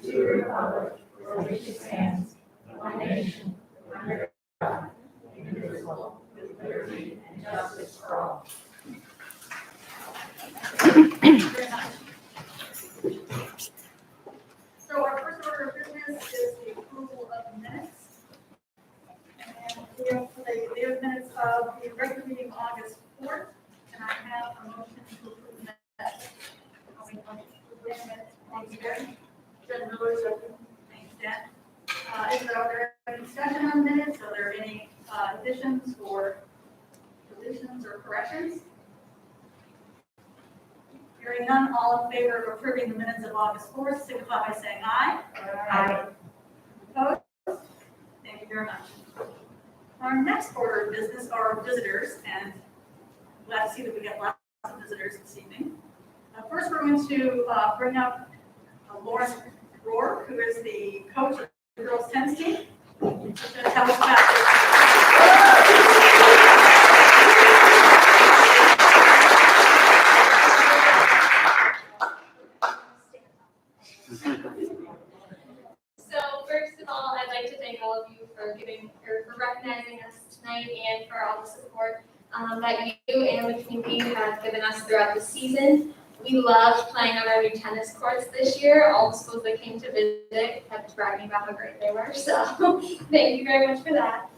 to the republic for which it stands, one nation, under God, indivisible, with liberty and justice for all. Thank you very much. So our first order of business is the approval of the minutes. And we have the minutes of the regular meeting August 4th, and I have a motion to approve the minutes. I'll make a motion to approve the minutes. Once again, Jen Miller, second. Thanks, Jen. Are there any discussion on the minutes? Are there any additions or deletions or corrections? Hearing none, all in favor of approving the minutes of August 4th, signify by saying aye. Aye. Opposed? Thank you very much. Our next order of business are visitors, and I'm glad to see that we get lots of visitors this evening. First, we're going to bring up Lauren Rohr, who is the coach of the girls' tennis team. She's going to tell us about So first of all, I'd like to thank all of you for recognizing us tonight and for all the support that you and the community have given us throughout the season. We loved playing on our new tennis courts this year. All the schools that came to visit kept bragging about how great they were. So thank you very much for that.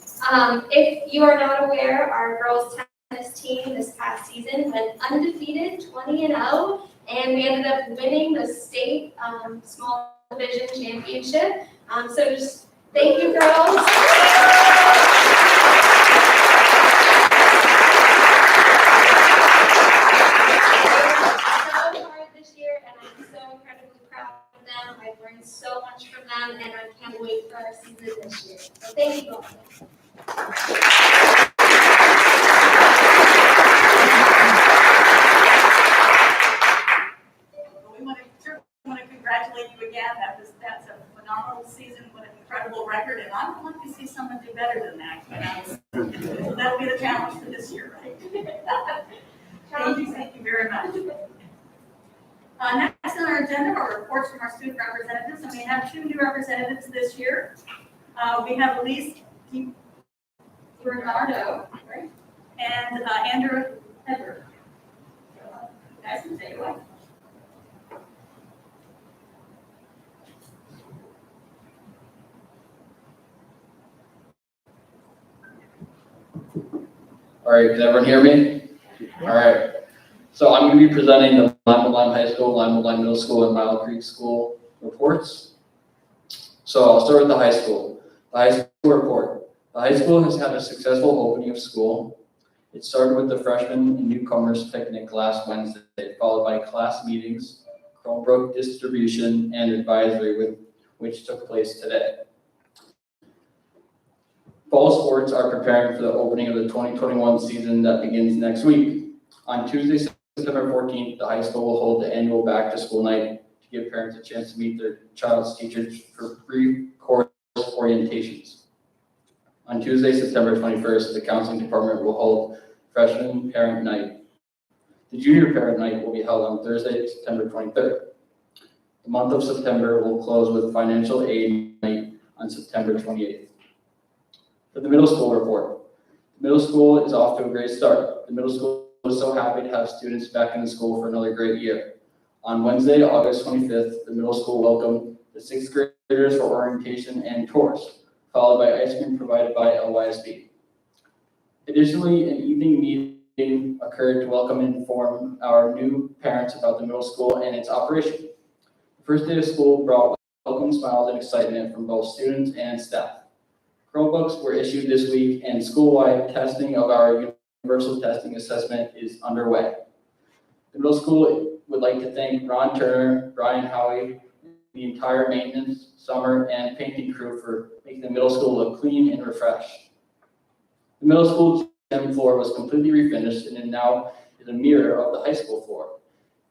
If you are not aware, our girls tennis team this past season went undefeated, 20-0, and we ended up winning the state small division championship. So just thank you, girls. I've learned so much from them, and I can't wait for our season this year. So thank you all. We want to congratulate you again. That's a phenomenal season. What an incredible record, and I would like to see someone do better than that. So that'll be the challenge for this year, right? Thank you very much. Next on our agenda are reports from our student representatives, and we have two new representatives this year. We have Elise Bernardo, right? And Andrew Edward. You guys can take it away. All right, can everyone hear me? All right. So I'm going to be presenting the Lyme-Old High School, Lyme-Old Middle School, and Mile Creek School reports. So I'll start with the high school. The high school report. The high school has had a successful opening of school. It started with the freshman and newcomers picnic last Wednesday, followed by class meetings, Chromebook distribution, and advisory, which took place today. Fall sports are preparing for the opening of the 2021 season that begins next week. On Tuesday, September 14th, the high school will hold the annual back-to-school night to give parents a chance to meet their child's teachers for free course orientations. On Tuesday, September 21st, the counseling department will hold freshman parent night. The junior parent night will be held on Thursday, September 23rd. The month of September will close with financial aid night on September 28th. For the middle school report, the middle school is off to a great start. The middle school is so happy to have students back in the school for another great year. On Wednesday, August 25th, the middle school welcomed the sixth graders for orientation and tours, followed by ice cream provided by LYSB. Additionally, an evening meeting occurred to welcome and inform our new parents about the middle school and its operation. The first day of school brought welcome smiles and excitement from both students and staff. Chromebooks were issued this week, and school-wide testing of our universal testing assessment is underway. The middle school would like to thank Ron Turner, Brian Howie, and the entire maintenance, summer, and painting crew for making the middle school look clean and refreshed. The middle school gym floor was completely refinished, and it now is a mirror of the high school floor.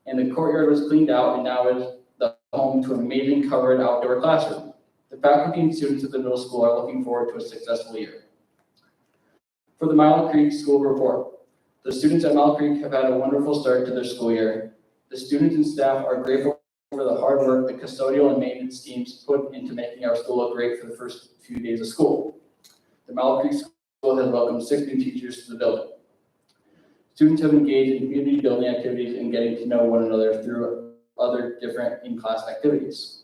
And the courtyard was cleaned out, and now is the home to an amazing covered outdoor classroom. The faculty and students at the middle school are looking forward to a successful year. For the Mile Creek School Report, the students at Mile Creek have had a wonderful start to their school year. The students and staff are grateful over the hard work the custodial and maintenance teams put into making our school look great for the first few days of school. The Mile Creek School has welcomed 6 new teachers to the building. Students have engaged in community building activities and getting to know one another through other different in-class activities.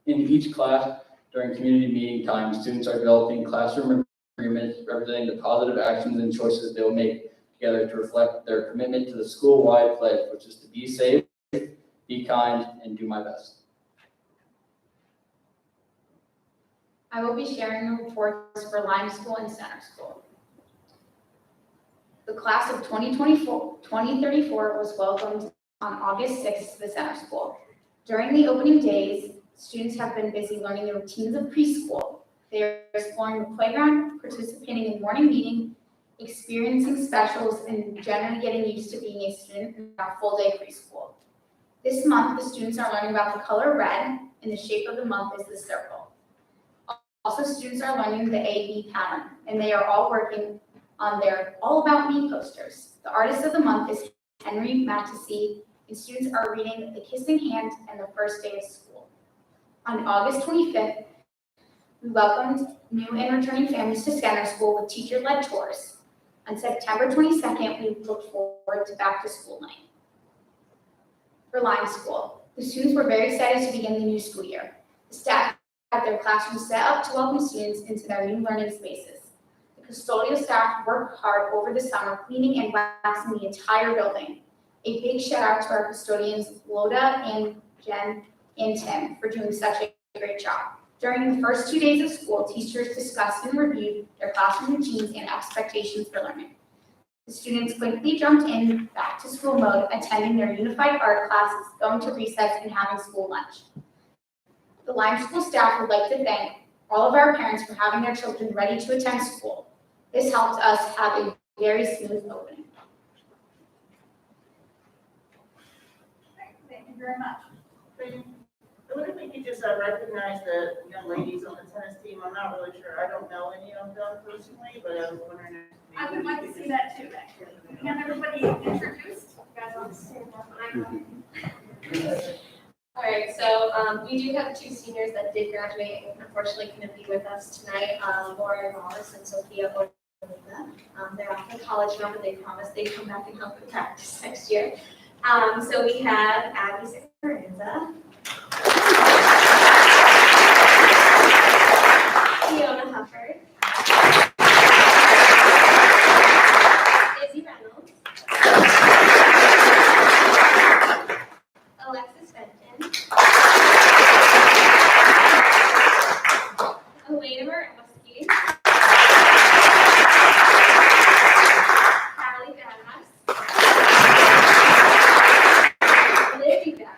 In each class, during community meeting time, students are developing classroom agreements representing the positive actions and choices they will make together to reflect their commitment to the school-wide pledge, which is to be safe, be kind, and do my best. I will be sharing the reports for Lyme School and Center School. The class of 2034 was welcomed on August 6th to the Center School. During the opening days, students have been busy learning the routines of preschool. They are exploring the playground, participating in morning meeting, experiencing specials, and generally getting used to being a student in our full-day preschool. This month, the students are learning about the color red, and the shape of the month is the circle. Also, students are learning the A-B pattern, and they are all working on their All About Me posters. The artist of the month is Henry Mattesi, and students are reading The Kissing Hand and The First Day of School. On August 25th, we welcomed new and returning families to Center School with teacher-led tours. On September 22nd, we look forward to back to school night. For Lyme School, the students were very excited to begin the new school year. The staff had their classrooms set up to welcome students into their new learning spaces. The custodial staff worked hard over the summer cleaning and waxing the entire building. A big shout out to our custodians, Loda and Jen and Tim, for doing such a great job. During the first 2 days of school, teachers discussed and reviewed their classroom routines and expectations for learning. The students quickly jumped in back to school mode, attending their unified art classes, going to recess, and having school lunch. The Lyme School staff would like to thank all of our parents for having their children ready to attend school. This helped us have a very smooth opening. Thank you very much. I wonder if we could just recognize the young ladies on the tennis team. I'm not really sure. I don't know any of them personally, but I was wondering if maybe I would like to see that too, actually. Can I have everybody introduced? You guys want to stand up? All right, so we do have 2 seniors that did graduate and unfortunately couldn't be with us tonight, Laura Wallace and Sophia Ortega. They're off to college now, but they promised they'd come back and help with practice next year. So we have Abby Esperanza, Fiona Hufford, Izzy Reynolds, Alexis Fenton, Elena Morawski, Callie Bass, Libby Bass,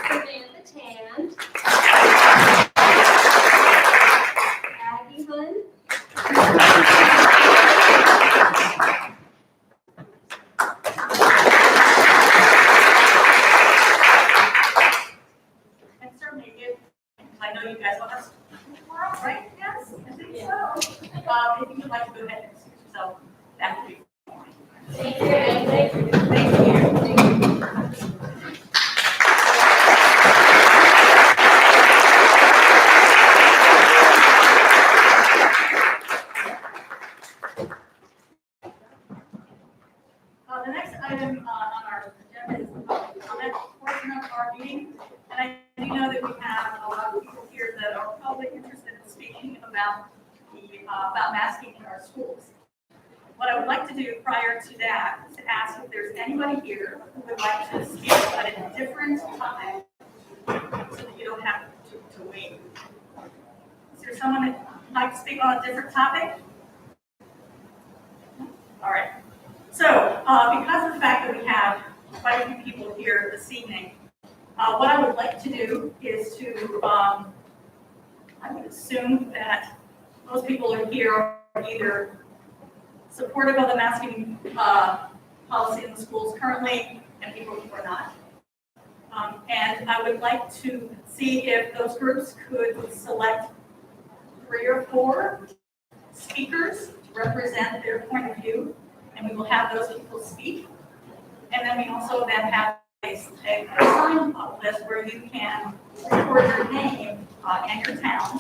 Samantha Tan, Aggie Hunt, And certainly, I know you guys want us tomorrow, right? Yes, I think so. If you would like to go ahead and introduce yourself, that would be. thank you. Thank you. The next item on our agenda is the public comment portion of our meeting. And I do know that we have a lot of people here that are probably interested in speaking about about masking in our schools. What I would like to do prior to that is to ask if there's anybody here who would like to speak at a different time so that you don't have to wait. Is there someone that would like to speak on a different topic? All right. So, because of the fact that we have quite a few people here this evening, what I would like to do is to, I would assume that most people are here are either supportive of the masking policy in the schools currently, and people who are not. And I would like to see if those groups could select 3 or 4 speakers to represent their point of view, and we will have those people speak. And then we also then have a sign up list where you can record your name and your town,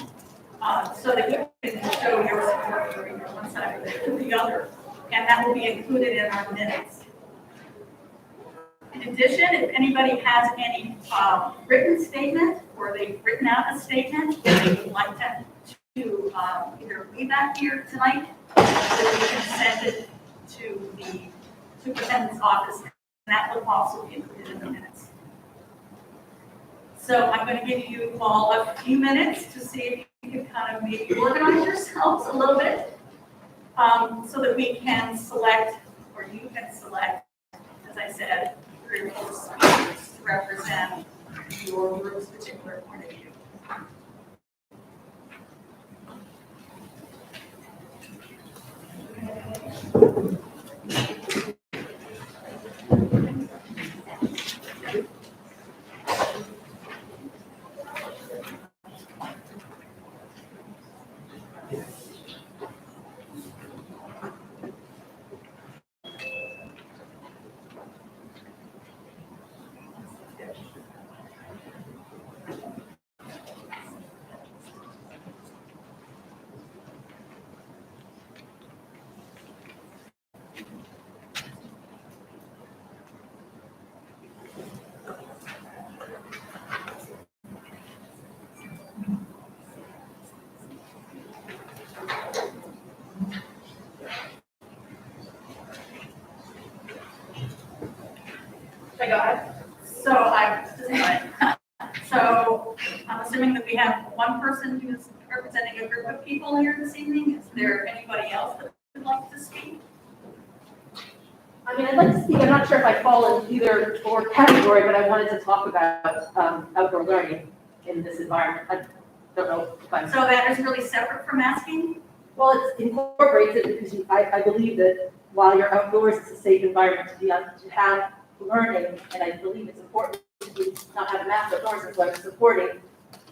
so that you can show your support for either one side or the other. And that will be included in our minutes. In addition, if anybody has any written statement or they've written out a statement that they would like to either leave that here tonight, then we can send it to the superintendent's office, and that will also be included in the minutes. So I'm going to give you all a few minutes to see if you can kind of maybe organize yourselves a little bit, so that we can select, or you can select, as I said, 3 or 4 speakers to represent your group's particular point of view. I got it. So I'm assuming that we have one person who's representing a group of people here this evening. Is there anybody else that would like to speak? I mean, I'd like to speak, I'm not sure if I fall in either or category, but I wanted to talk about outdoor learning in this environment. I don't know if I'm. So that is really separate from asking? Well, it incorporates it because I believe that while you're outdoors, it's a safe environment to have learning, and I believe it's important to not have a mask outdoors, and so I'm supporting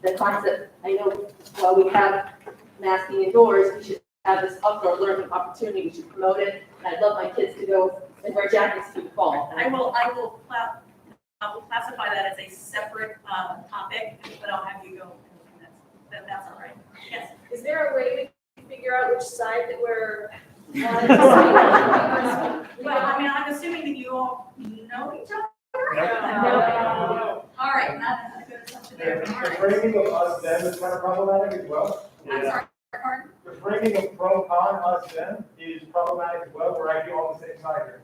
the concept. I know while we have masking indoors, we should have this outdoor learning opportunity, we should promote it, and I'd love my kids to go and wear jackets through the fall. I will classify that as a separate topic, but I'll have you go. That's all right. Yes. Is there a way we can figure out which side that we're on? Well, I mean, I'm assuming that you all know each other. No. All right, not a good assumption there. All The right. framing of us them is kind of problematic as well. I'm sorry, pardon? The framing of pro con us them is problematic as well, where I do all the same side here.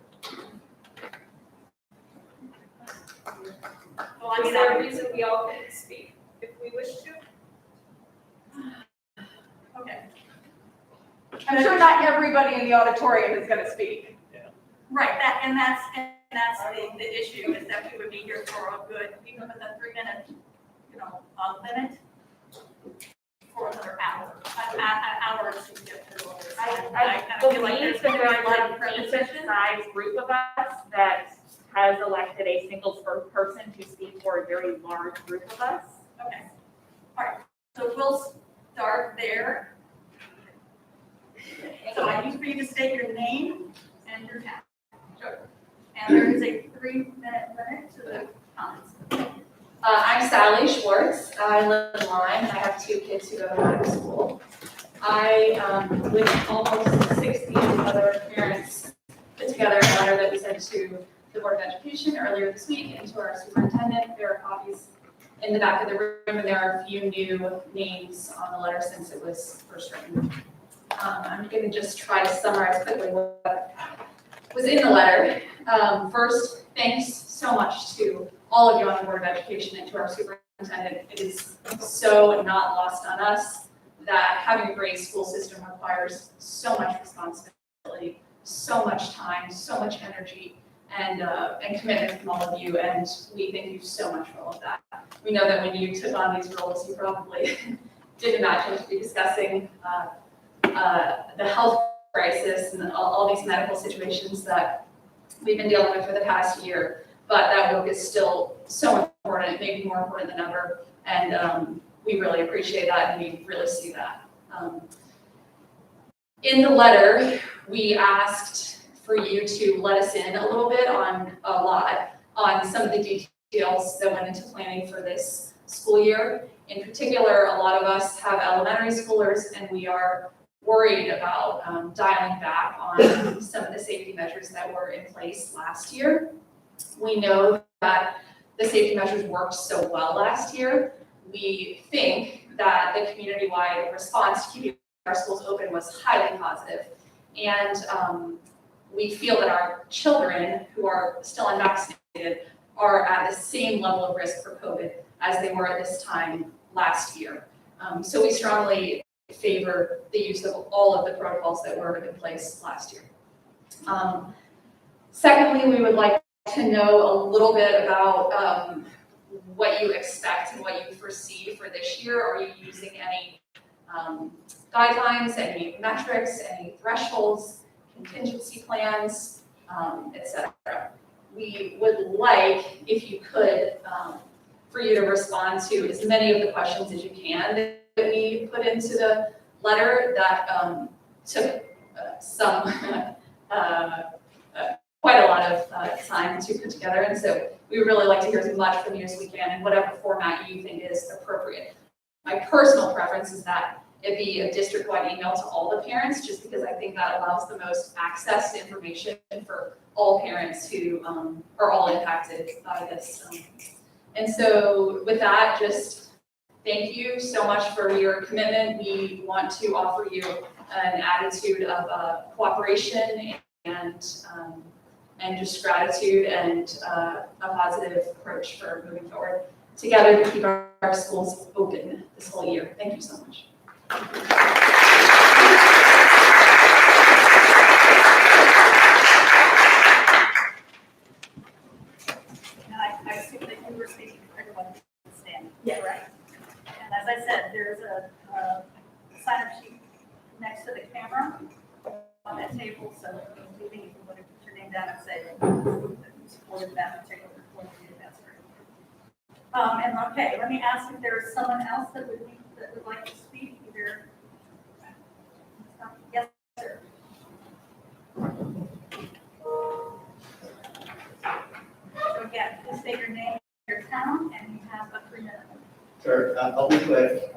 Well, I Is mean, there a reason we all can speak if we wish to? okay. I'm sure not everybody in the auditorium is gonna speak. Right, that's the issue, is that we would be here for a good, even with a 3-minute, limit, for another hour, an hour to get through all this. I kind of feel like believe there's that there's a lot of a decent repetition. sized group of us that has elected a single person to speak for a very large group of us. Okay, all right, so we'll start there. So I need for you to state your name and your town. Sure. And there is a 3-minute limit to the comments. I'm Sally Schwartz. I live in Lyme. I have 2 kids who go to Lyme school. I, with almost 60 other parents, put together a letter that we sent to the Board of Education earlier this week and to our superintendent. There are copies in the back of the room, and there are a few new names on the letter since it was first written. I'm going to just try to summarize quickly what was in the letter. First, thanks so much to all of you on the Board of Education and to our superintendent. It is so not lost on us that having a great school system requires so much responsibility, so much time, so much energy, and commitment from all of you, and we thank you so much for all of that. We know that when you took on these roles, you probably didn't imagine to be discussing the health crisis and all these medical situations that we've been dealing with for the past year, but that work is still so important, maybe more important than ever, and we really appreciate that, and we really see that. In the letter, we asked for you to let us in a little bit on some of the details that went into planning for this school year. In particular, a lot of us have elementary schoolers, and we are worried about dialing back on some of the safety measures that were in place last year. We know that the safety measures worked so well last year. We think that the community-wide response to keeping our schools open was highly positive. And we feel that our children who are still unvaccinated are at the same level of risk for COVID as they were at this time last year. So we strongly favor the use of all of the protocols that were in place last year. Secondly, we would like to know a little bit about what you expect and what you foresee for this year. Are you using any guidelines, any metrics, any thresholds, contingency plans, et cetera? We would like, if you could, for you to respond to as many of the questions as you can that we put into the letter that took quite a lot of time to put together. And so we would really like to hear as much from you as we can in whatever format you think is appropriate. My personal preference is that it be a district-wide email to all the parents, just because I think that allows the most access to information for all parents who are all impacted by this. And so with that, just thank you so much for your commitment. We want to offer you an attitude of cooperation and just gratitude and a positive approach for moving forward together to keep our schools open this whole year. Thank you so much. And I assume that you were speaking for everyone standing. Yeah, right. And as I said, there's a sign-up sheet next to the camera on that table, so if you want to put your name down and say that you supported that particular report, that's great. And okay, let me ask if there is someone else that would like to speak, either. Yes, sir. So again, please state your name, your town, and you have a 3 minutes. Sure, I'll be quick.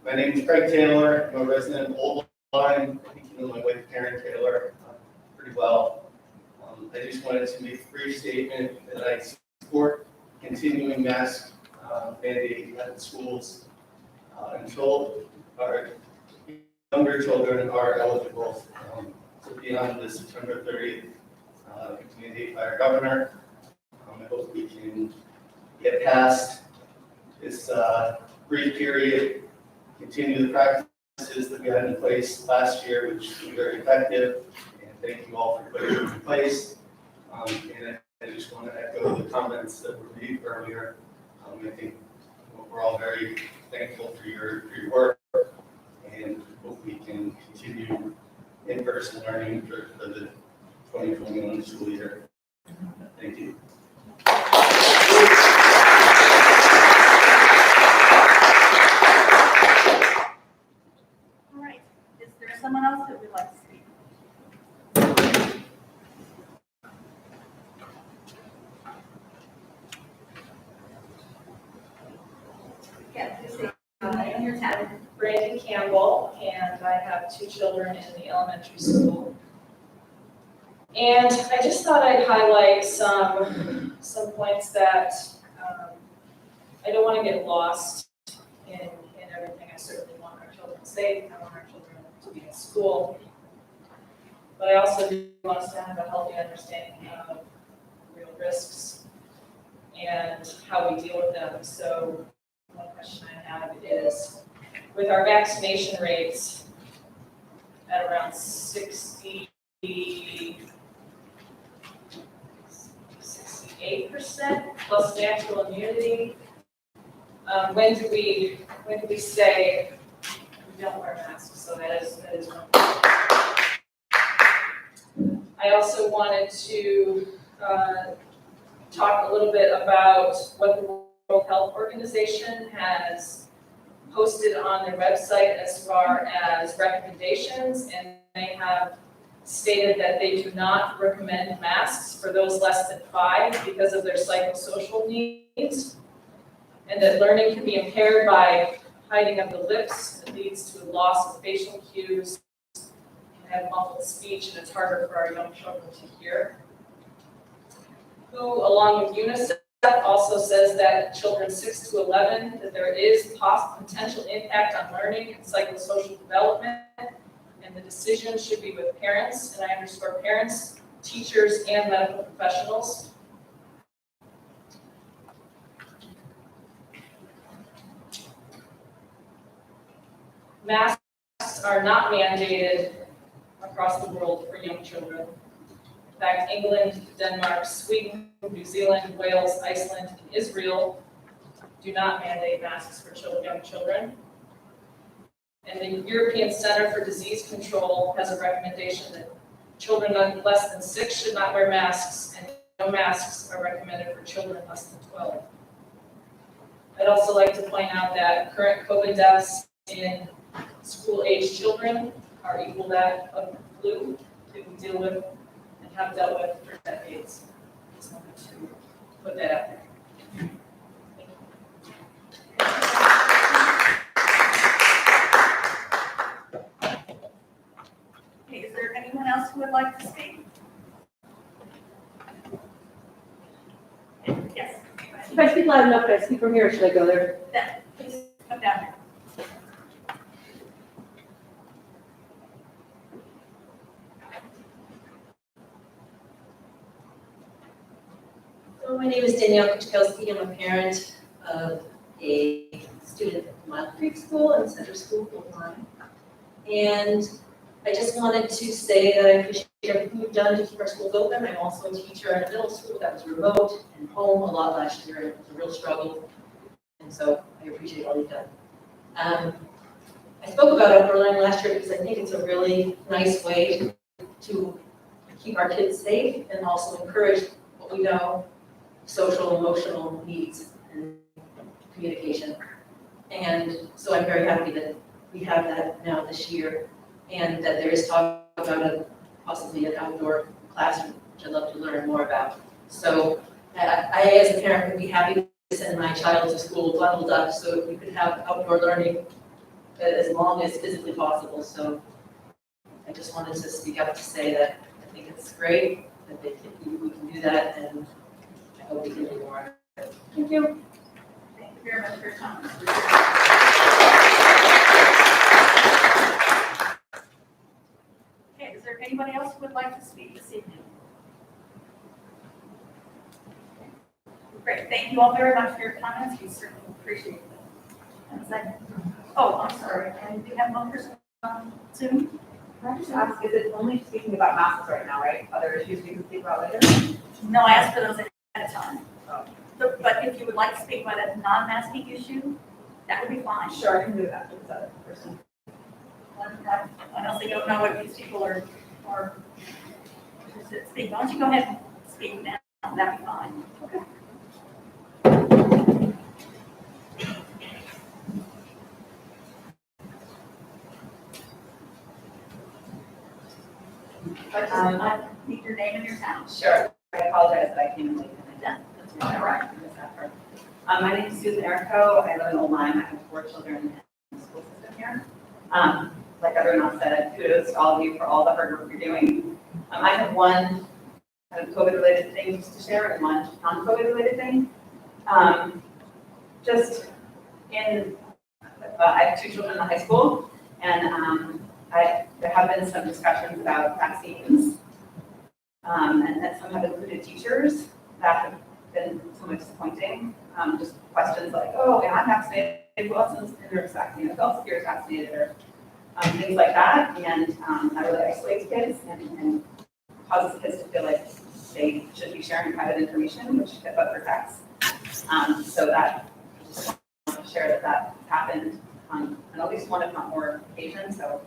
My name is Craig Taylor. I'm a resident of Old Lyme. I think you know my wife Karen Taylor pretty well. I just wanted to make a brief statement that I support continuing mask mandate at the schools until our younger children are eligible. So beyond the September 30th mandate by our governor, I hope we can get past this brief period, continue the practices that we had in place last year, which were very effective. And thank you all for putting them in place. And I just want to echo the comments that were made earlier. I think we're all very thankful for your work, and hope we can continue in-person learning for the 2021 school year. Thank you. All right, is there someone else that would like to speak? Yeah, please state your name and your town. Brandon Campbell, and I have 2 children in the elementary school. And I just thought I'd highlight some points that I don't want to get lost in everything. I certainly want our children safe. I want our children to be in school. But I also do want us to have a healthy understanding of real risks and how we deal with them. So one question I have is, with our vaccination rates at around 68% plus natural immunity, when do we say we don't wear masks? So that is one point. I also wanted to talk a little bit about what the World Health Organization has posted on their website as far as recommendations, and they have stated that they do not recommend masks for those less than 5 because of their psychosocial needs, and that learning can be impaired by hiding of the lips. It leads to loss of facial cues, can have muffled speech, and it's harder for our young children to hear. WHO, along with UNICEF, also says that children 6 to 11, that there is potential impact on learning and psychosocial development, and the decision should be with parents, and I underscore parents, teachers, and medical professionals. Masks are not mandated across the world for young children. In fact, England, Denmark, Sweden, New Zealand, Wales, Iceland, and Israel do not mandate masks for young children. And the European Center for Disease Control has a recommendation that children less than 6 should not wear masks, and no masks are recommended for children less than 12. I'd also like to point out that current COVID deaths in school-age children are equal that of flu that we deal with and have dealt with for decades. Just wanted to put that out there. Okay, is there anyone else who would like to speak? Yes, If I speak loud enough, can I speak from here, or should I go there? please come down here. So my name is Danielle Kuchkowski. I'm a parent of a student at Mile Creek School and Center School full time. And I just wanted to say that I appreciate everything you've done to keep our schools open. I'm also a teacher at a middle school that was remote and home a lot last year. It was a real struggle. And so I appreciate all you've done. I spoke about outdoor learning last year because I think it's a really nice way to keep our kids safe and also encourage what we know, social, emotional needs and communication. And so I'm very happy that we have that now this year, and that there is talk about possibly an outdoor classroom, which I'd love to learn more about. So I, as a parent, would be happy to send my child to school bundled up so we could have outdoor learning as long as physically possible. So I just wanted to speak up to say that I think it's great that we can do that, and I hope we can do more. Thank you. Thank you very much for your comments. Okay, is there anybody else who would like to speak this evening? Great, thank you all very much for your comments. We certainly appreciate them. And second, oh, I'm sorry, and we have one person on Zoom. Can I just ask, is it only speaking about masks right now, right? Other issues we can speak about later? No, I asked for those at a time. Oh. But if you would like to speak about a non-masking issue, that would be fine. Sure, I can do that with this other person. I don't think I don't know what these people are interested in speaking. Why don't you go ahead and speak now? That'd be fine. Okay. I need your name and your town. Sure, I apologize that I came in late. That's all right. My name is Susan Erico. I live in Old Lyme. I have 4 children in the school system here. Like everyone else said, kudos to all of you for all the hard work you're doing. I have one kind of COVID-related thing just to share and one non-COVID-related thing. I have 2 children in the high school, and there have been some discussions about vaccines, and that some have included teachers. That have been somewhat disappointing. Just questions like, oh, I'm vaccinated, who else is vaccinated, who else here is vaccinated, or things like that, and that really isolates kids and causes kids to feel like they should be sharing private information, which HIPAA protects. So that, I just want to share that happened on at least one, if not more, occasions. So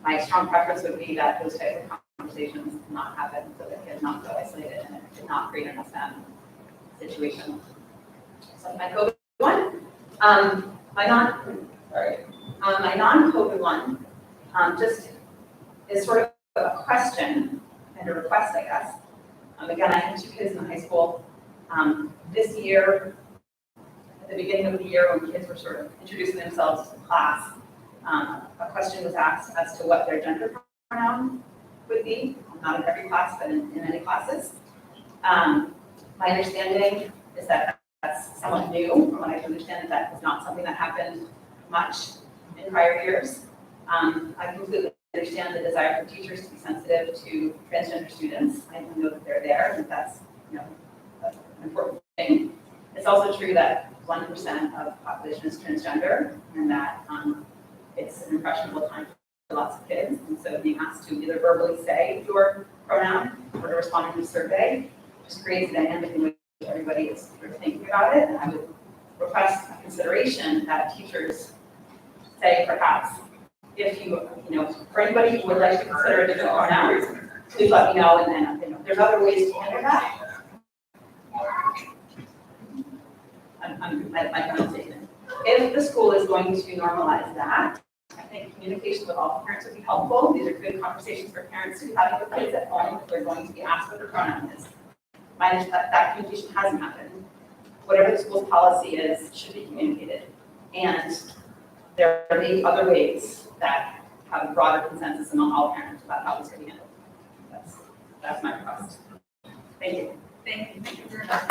my strong preference would be that those types of conversations not happen, so that kids not feel isolated and it did not create an SM situation. So my COVID one, my non-COVID one, just is sort of a question and a request, I guess. Again, I have two kids in high school. This year, at the beginning of the year, when kids were sort of introducing themselves to the class, a question was asked as to what their gender pronoun would be, not in every class, but in many classes. My understanding is that that's somewhat new, from what I understand, that was not something that happened much in prior years. I completely understand the desire for teachers to be sensitive to transgender students. I know that they're there, and that's, an important thing. It's also true that 1% of the population is transgender, and that it's an impressionable time for lots of kids. And so being asked to either verbally say your pronoun or to respond to the survey just creates a dynamic in which everybody is sort of thinking about it. And I would request a consideration that teachers say perhaps, if for anybody who would like to consider a different pronoun, please let me know, and then there's other ways to handle that. My final statement. If the school is going to normalize that, I think communication with all parents would be helpful. These are good conversations for parents to be having with kids at home if they're going to be asked what their pronoun is. That communication hasn't happened. Whatever the school's policy is should be communicated. And there may be other ways that have a broader consensus among all parents about how this can be handled. That's my request. Thank you. Thank you very much.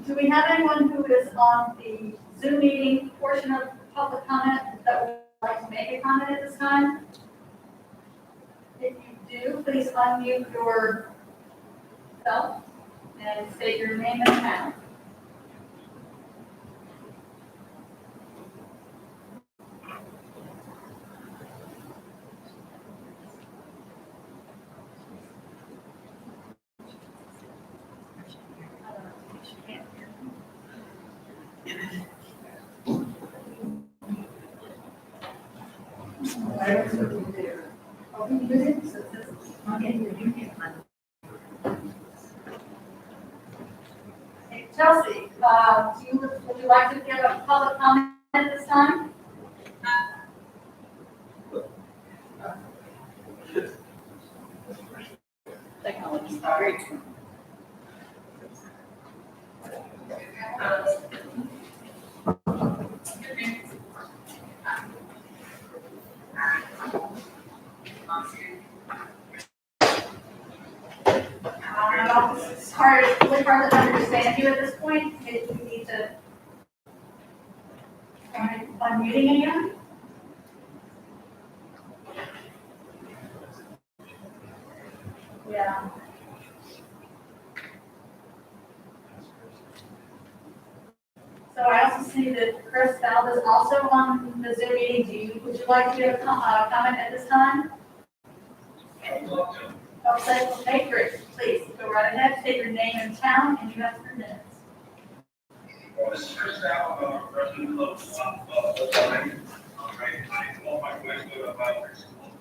Do we have anyone who is on the Zoom meeting portion of public comment that would like to make a comment at this time? If you do, please unmute yourself and state your name and town. Hey, Chelsea, would you like to give a public comment at this time? Technology, great. It's hard, it's really hard to understand you at this point. Maybe we need to try unmuting again. Yeah. So I also see that Chris Feld is also on the Zoom meeting. Would you like to give a comment at this time? Okay, Chris, please go right ahead, state your name and town, and you have 3 minutes. Well, this is Chris Feld, I'm president of Lyme. I told my boys to go to Bible school.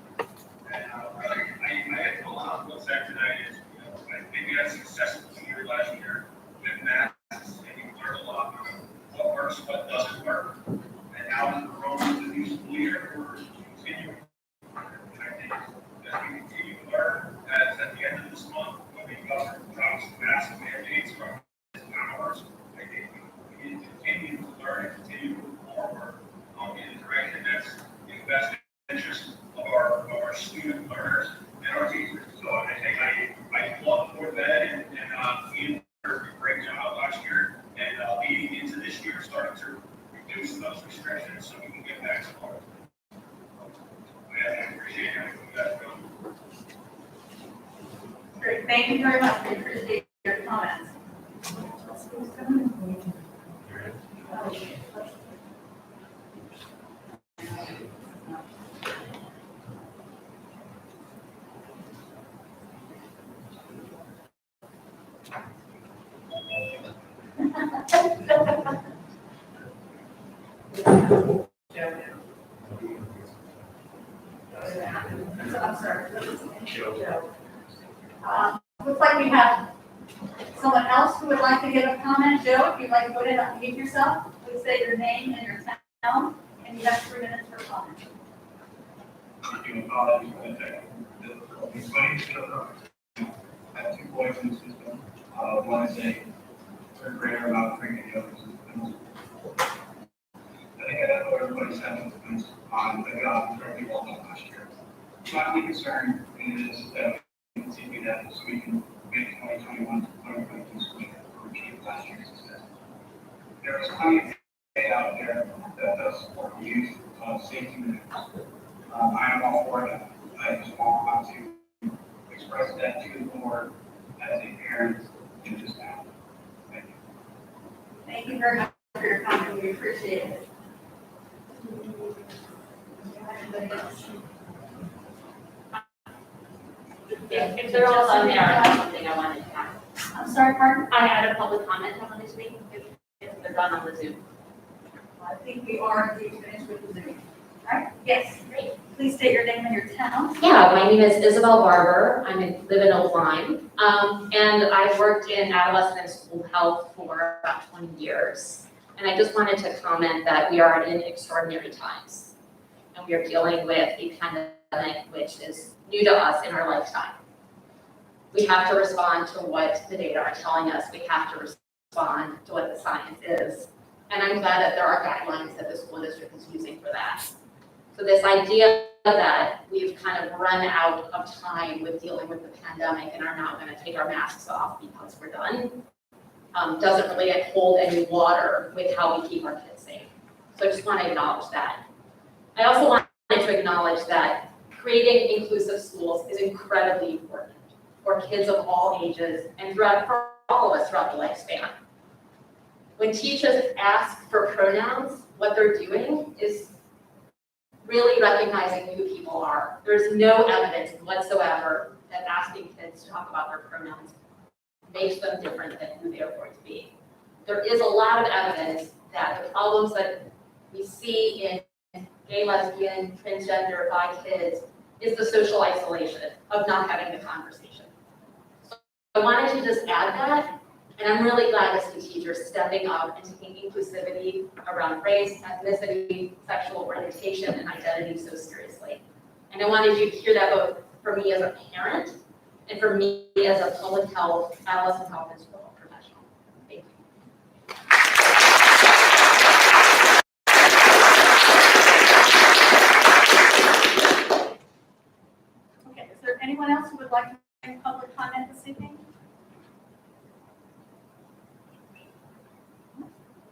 And I had told them what's that tonight is, I think we had successful year last year with math, and you learn a lot of what works, what doesn't work. And now as we're rolling into the new school year, we're continuing. And I think as we continue to learn, as at the end of this month, when we cover jobs, massive mandates from hours, I think we need to continue to learn and continue to move forward in the direction that's in the best interest of our student learners and our teachers. So I think I applaud for that, and Ian did a great job last year, and leading into this year, starting to reduce those restrictions so we can get back to normal. I appreciate everything you guys are doing. Great, thank you very much. We appreciate your comments. I'm sorry. someone else who would like to give a comment? Joe, if you'd like to go ahead and unmute yourself, please say your name and your town, and you have 3 minutes for comment. I have 2 boys in the system. One is a third grader, about 3 years old. I think I know everybody's had things on the job very well done last year. My only concern is that we continue that so we can make 2021 to 2022 school year or achieve last year's success. There is plenty of data out there that does support the use of safety measures. I am all for it. I just want to express that to the board as a parent in this town. Thank you. Thank you very much for your comment. We appreciate it. If they're all done there, I have something I wanted to add. I'm sorry, pardon? I had a public comment I wanted to make, if they're done on the Zoom. I think we are indeed finished with the Zoom. All right? Yes. Great. Please state your name and your town. Yeah, my name is Isabel Barber. Live in Old Lyme. And I've worked in adolescent and school health for about 20 years. And I just wanted to comment that we are in extraordinary times. And we are dealing with a pandemic which is new to us in our lifetime. We have to respond to what the data are telling us. We have to respond to what the science is. And I'm glad that there are guidelines that the school district is using for that. So this idea that we've kind of run out of time with dealing with the pandemic and are now going to take our masks off because we're done, doesn't really hold any water with how we keep our kids safe. So I just want to acknowledge that. I also wanted to acknowledge that creating inclusive schools is incredibly important for kids of all ages and for all of us throughout the lifespan. When teachers ask for pronouns, what they're doing is really recognizing who people are. There's no evidence whatsoever that asking kids to talk about their pronouns makes them different than who they are going to be. There is a lot of evidence that the problems that we see in gay, lesbian, transgender, bi kids is the social isolation of not having the conversation. So I wanted to just add that, and I'm really glad to see teachers stepping up and taking inclusivity around race, ethnicity, sexual orientation, and identity so seriously. And I wanted you to hear that both for me as a parent and for me as a public health, adolescent health, and school professional. Thank you. Okay, is there anyone else who would like to make public comment this evening?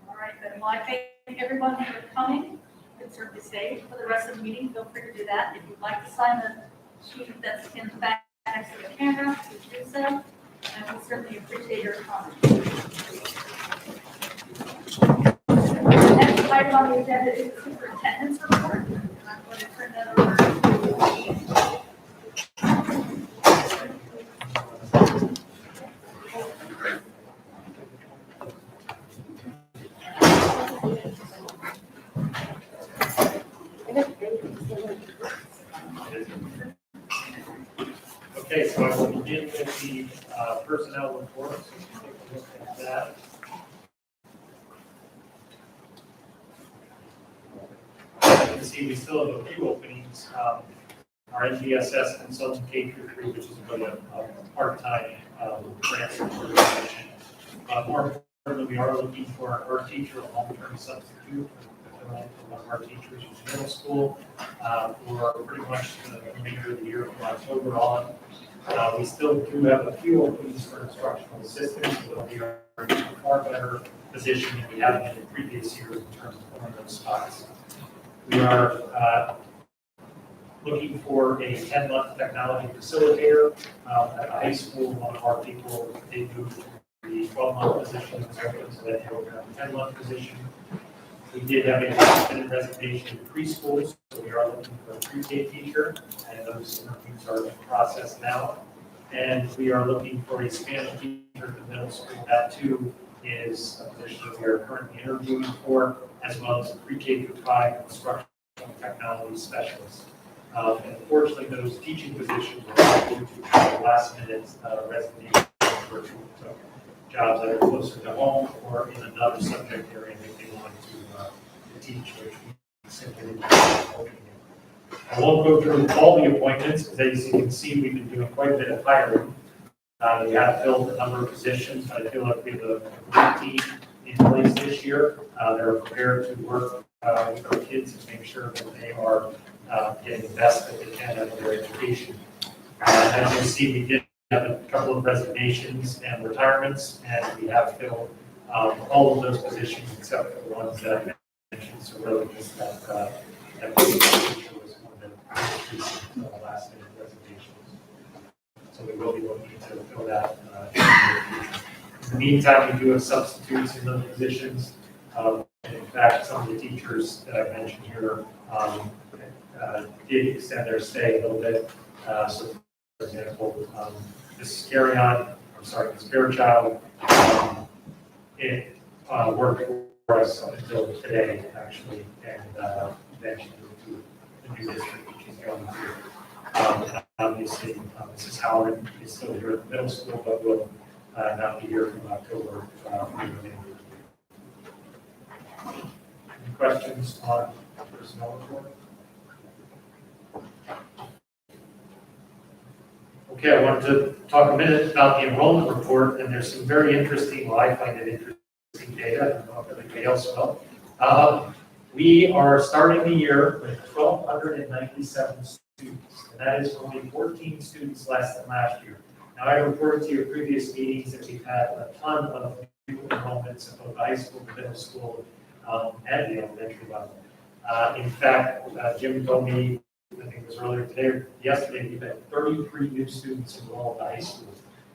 All right, then, well, I thank everyone for coming. You can certainly stay for the rest of the meeting. Feel free to do that. If you'd like to sign the sheet that's in the back next to the camera, please do so. And we certainly appreciate your comments. The next item on the agenda is the superintendent's report. And I'm going to turn that over to Okay, so I will begin with the personnel reports. Take a look at that. As you can see, we still have a few openings. Our NGSS consultant K-3, which is really a part-time transfer position. More importantly, we are looking for our teacher, a long-term substitute for one of our teachers in middle school for pretty much the remainder of the year from October on. We still do have a few openings for instructional assistants, but we are in a far better position than we have been in previous years in terms of filling those spots. We are looking for a 10-month technology facilitator at a high school. One of our people, they moved to the 12-month position, so they open up a 10-month position. We did have a last-minute resignation in preschools, so we are looking for a pre-K teacher, and those interviews are in process now. And we are looking for a Spanish teacher at the middle school. That too is a position that we are currently interviewing for, as well as a pre-K through 5 instructional technology specialist. Unfortunately, those teaching positions are not due to last-minute resignation. So jobs that are closer to home or in another subject area that they want to teach, which we simply didn't have an opening in. I won't go through all the appointments, because as you can see, we've been doing quite a bit of hiring. We have filled a number of positions, but I feel like we have a great team in place this year. They're prepared to work with our kids and make sure that they are getting the best that they can out of their education. As you see, we did have a couple of resignations and retirements, and we have filled all of those positions except for the ones that I mentioned. So really just that teacher was one of the last minute resignations. So we will be looking to fill that in the meantime, we do have substitutes in those positions. And in fact, some of the teachers that I mentioned here did extend their stay a little bit. So for example, Mrs. Ms. Fairchild, it worked for us up until today, actually, and then she moved to the new district that she's going to. Obviously, Mrs. Howard is still here at the middle school, but will not be here from October. Any questions on personnel report? Okay, I wanted to talk a minute about the enrollment report, and there's some very interesting, well, I find it interesting data. I don't know if everybody else will. We are starting the year with 1,297 students, and that is only 14 students less than last year. Now, I reported to your previous meetings that we've had a ton of new enrollments in both high school, middle school, and the elementary level. In fact, Jim told me, I think it was earlier today or yesterday, we've had 33 new students enrolled in high school.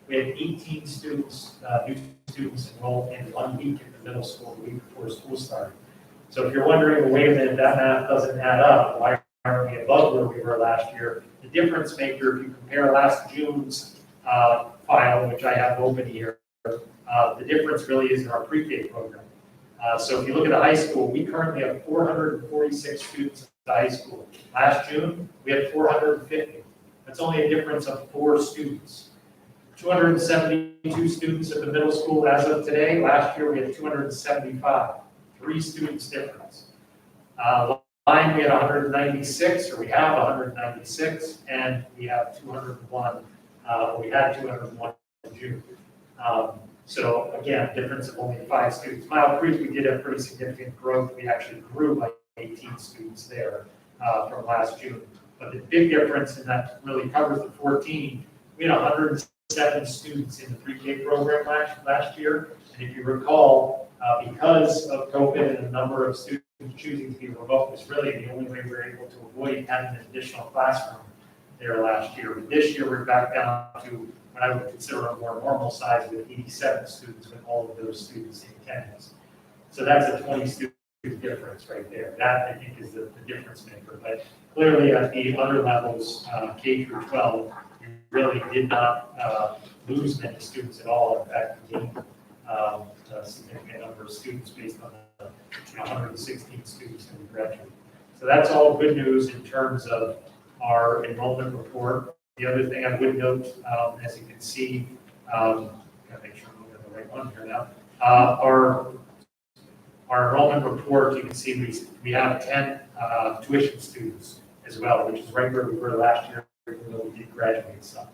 We had 18 students, new students enrolled in 1 week in the middle school, the week before school started. So if you're wondering, well, wait a minute, that math doesn't add up, why aren't we above where we were last year? The difference maker, if you compare last June's file, which I have open here, the difference really is in our pre-K program. So if you look at the high school, we currently have 446 students at the high school. Last June, we had 450. That's only a difference of 4 students. 272 students at the middle school as of today. Last year, we had 275. 3 students difference. Lyme, we had 196, or we have 196, and we have 201. We had 201 in June. So again, difference of only 5 students. Mile Creek, we did have pretty significant growth. We actually grew by 18 students there from last June. But the big difference, and that really covers the 14, we had 107 students in the pre-K program last year. And if you recall, because of COVID and the number of students choosing to be remote was really the only way we were able to avoid having an additional classroom there last year. But this year, we're back down to what I would consider a more normal size with 87 students with all of those students in attendance. So that's a 20 student difference right there. That, I think, is the difference maker. But clearly at the other levels, K through 12, we really did not lose many students at all. In fact, we gained a significant number of students based on the 116 students that we graduated. So that's all good news in terms of our enrollment report. The other thing I would note, as you can see, gotta make sure I'm looking at the right one here now. Our enrollment report, you can see we have 10 tuition students as well, which is right where we were last year, even though we did graduate some.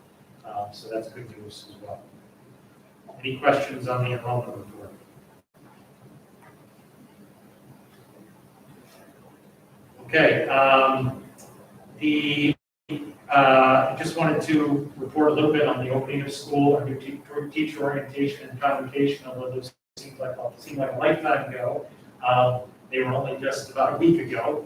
So that's good news as well. Any questions on the enrollment report? Okay. I just wanted to report a little bit on the opening of school, our new teacher orientation and convocation, although those seem like a lifetime ago. They were only just about a week ago.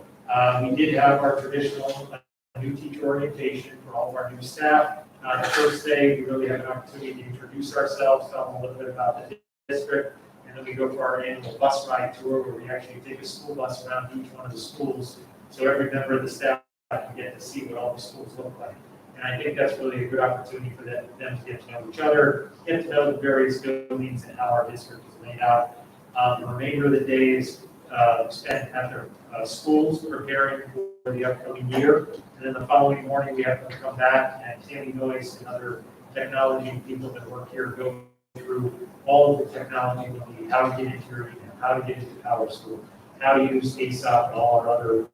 We did have our traditional new teacher orientation for all of our new staff. The first day, we really had an opportunity to introduce ourselves, tell them a little bit about the district, and then we go for our annual bus ride tour where we actually take a school bus around each one of the schools so every member of the staff can get to see what all the schools look like. And I think that's really a good opportunity for them to get to know each other, get to know the various buildings and how our district is laid out. The remainder of the day is spent at their schools preparing for the upcoming year. And then the following morning, we have them come back, and Tammy Noyce and other technology people that work here go through all of the technology we need, how to get into your email, how to get into Power School, how to use ASOP and all our other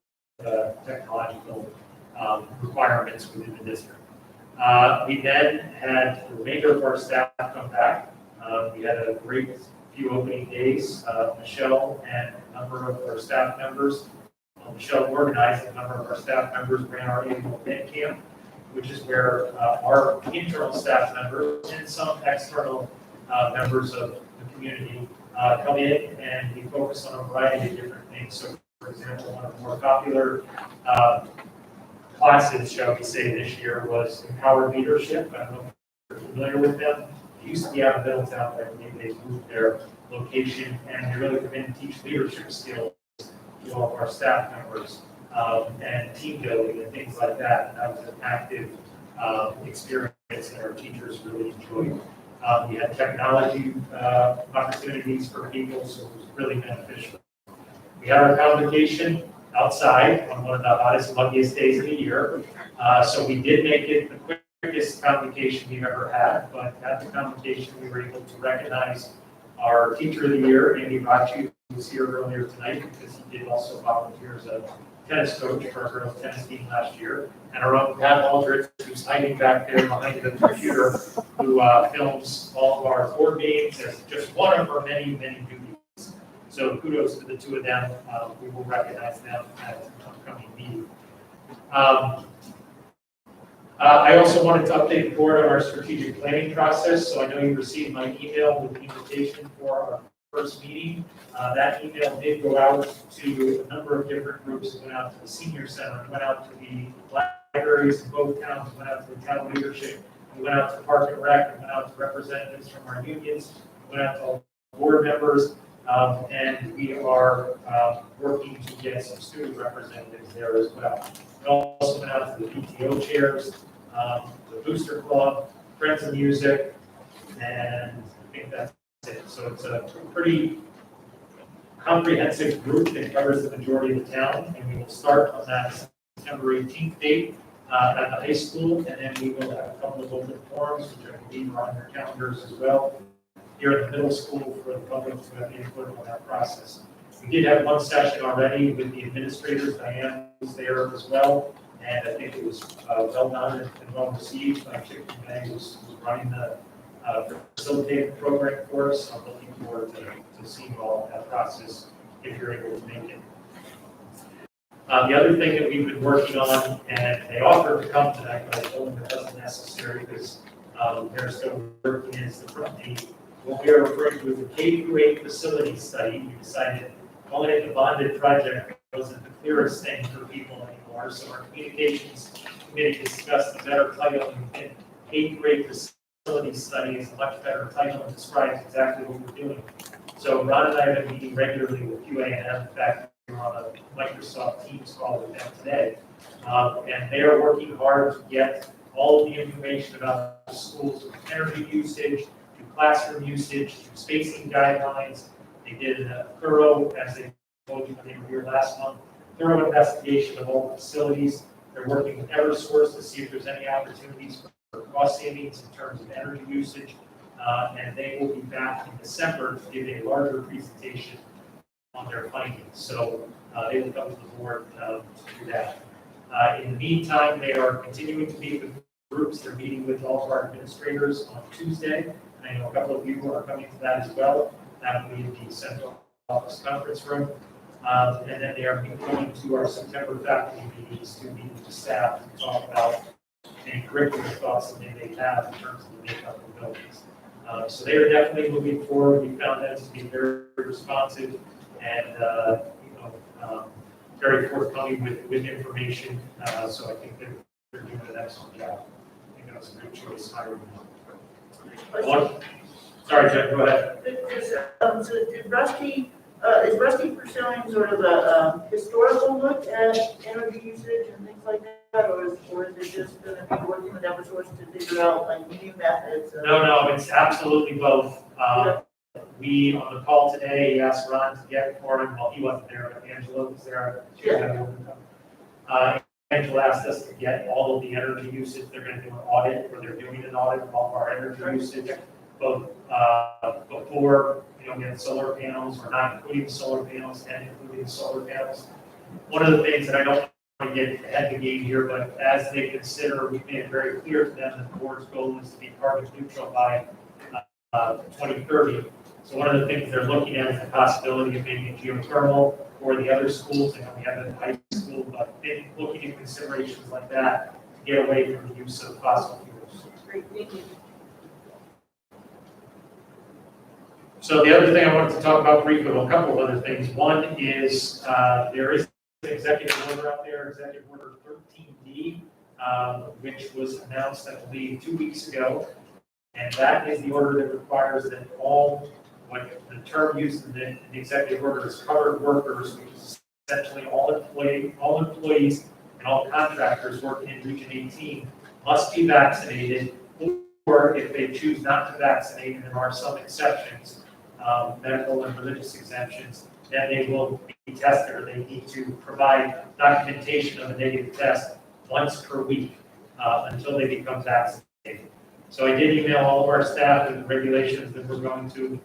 technological requirements within the district. We then had the remainder of our staff come back. We had a great few opening days. Michelle and a number of our staff members, Michelle organized a number of our staff members ran our annual event camp, which is where our internal staff members and some external members of the community come in and we focus on a variety of different things. So, for example, one of the more popular classes, shall we say, this year was Empowered Leadership. I don't know if you're familiar with them. They used to be out of Middletown, but they moved their location and they really come in and teach leadership skills to all of our staff members and team building and things like that. And that was an active experience that our teachers really enjoyed. We had technology opportunities for people, so it was really beneficial. We had our convocation outside on one of the hottest, muggiest days of the year. So we did make it the quickest convocation we've ever had, but at the convocation, we were able to recognize our Teacher of the Year, Andy Rachi, who was here earlier tonight because he did also volunteer as a tennis coach for our girls' tennis team last year, and our own Pat Aldrich, who's hiding back there behind the computer, who films all of our board meetings as just one of our many, many duties. So kudos to the two of them. We will recognize them at an upcoming meeting. I also wanted to update the board on our strategic planning process. So I know you received my email with the invitation for our first meeting. That email did go out to a number of different groups. It went out to the senior center, it went out to the libraries in both towns, it went out to the town leadership, it went out to Park and Rec, it went out to representatives from our unions, it went out to all board members, and we are working to get some student representatives there as well. It also went out to the PTO chairs, the Booster Club, Friends of Music, and I think that's it. So it's a pretty comprehensive group that covers the majority of the town, and we will start on that September 18th date at the high school, and then we will have a couple of open forums, which I believe are on your calendars as well, here at the middle school for the public to have input on that process. We did have one session already with the administrators. Diane was there as well, and I think it was well done and well received. Chip May was running the facilitated program for us. I'm looking forward to seeing all of that process if you're able to make it. The other thing that we've been working on, and they offered to come tonight, but I told them it wasn't necessary because they're still working, is what we are referring to as the K-8 facility study. We decided calling it the bonded project wasn't the clearest thing for people anymore. So our communications committee discussed a better title, and K-8 facility study is a much better title and describes exactly what we're doing. So Ron and I have been meeting regularly with QA&M. In fact, we're on a Microsoft Teams call with them today. And they are working hard to get all of the information about the schools with energy usage, to classroom usage, to spacing guidelines. They did a thorough, as they told you when they were here last month, thorough investigation of all the facilities. They're working with Eversource to see if there's any opportunities for cost savings in terms of energy usage. And they will be back in December to give a larger presentation on their findings. So they will come to the board to do that. In the meantime, they are continuing to meet with groups. They're meeting with all of our administrators on Tuesday. And I know a couple of you are coming to that as well. That will be in the central office conference room. And then they are going to our September faculty meetings to meet with the staff to talk about any curricular thoughts that they may have in terms of the makeup of the buildings. So they are definitely moving forward. We found them to be very responsive and very forthcoming with information. So I think they're doing an excellent job. I think that was a good choice hiring them. Sorry, Jeff, go ahead. So is Rusty pursuing sort of a historical look at energy usage and things like that, or is it just going to be working with Eversource to figure out like new methods? No, it's absolutely both. We, on the call today, asked Ron to get for him, well, he wasn't there, but Angela was there. Angela asked us to get all of the energy usage. They're going to do an audit, or they're doing an audit of all of our energy usage. both, before, we had solar panels, or not including solar panels, and including solar panels. One of the things that I don't want to get ahead of the game here, but as they consider, we've made it very clear to them that the board's goal is to be carbon neutral by 2030. So one of the things they're looking at is the possibility of maybe geothermal for the other schools, and we have it in high school, but looking at considerations like that to get away from the use of fossil fuels. Great, thank you. So the other thing I wanted to talk about briefly, well, a couple of other things. One is there is an executive order out there, Executive Order 13D, which was announced, I believe, 2 weeks ago. And that is the order that requires that all, what the term used in the executive order is covered workers, which is essentially all employees and all contractors working in Region 18 must be vaccinated, or if they choose not to vaccinate, and there are some exceptions, medical and religious exemptions, then they will be tested, or they need to provide documentation of a negative test once per week until they become vaccinated. So I did email all of our staff with the regulations that we're going to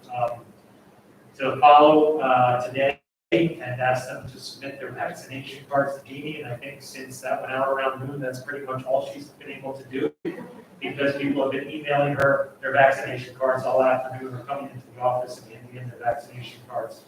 follow today, and ask them to submit their vaccination cards to Jeannie. And I think since that went out around noon, that's pretty much all she's been able to do, because people have been emailing her their vaccination cards all afternoon, or coming into the office and handing in their vaccination cards.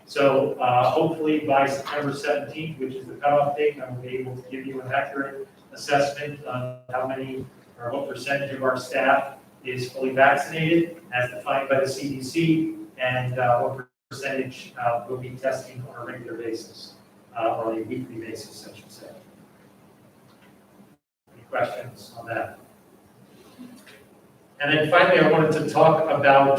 So hopefully by September 17th, which is the cutoff date, I will be able to give you an accurate assessment on how many or what percentage of our staff is fully vaccinated as defined by the CDC, and what percentage will be testing on a regular basis, or a weekly basis, I should say. Any questions on that? And then finally, I wanted to talk about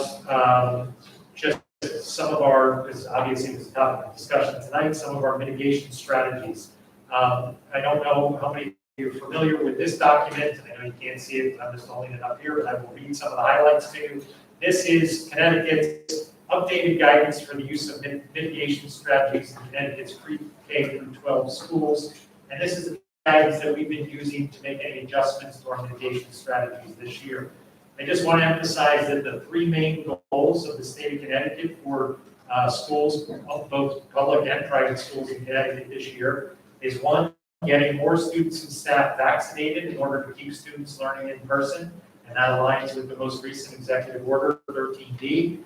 just some of our, because obviously this is a topic of discussion tonight, some of our mitigation strategies. I don't know how many you're familiar with this document, and I know you can't see it, I'm just holding it up here, but I will read some of the highlights to you. This is Connecticut's updated guidance for the use of mitigation strategies in Connecticut's pre-K through 12 schools. And this is the guidance that we've been using to make any adjustments to our mitigation strategies this year. I just want to emphasize that the three main goals of the state of Connecticut for schools, both public and private schools in Connecticut this year, is one, getting more students and staff vaccinated in order to keep students learning in person, and that aligns with the most recent executive order 13D.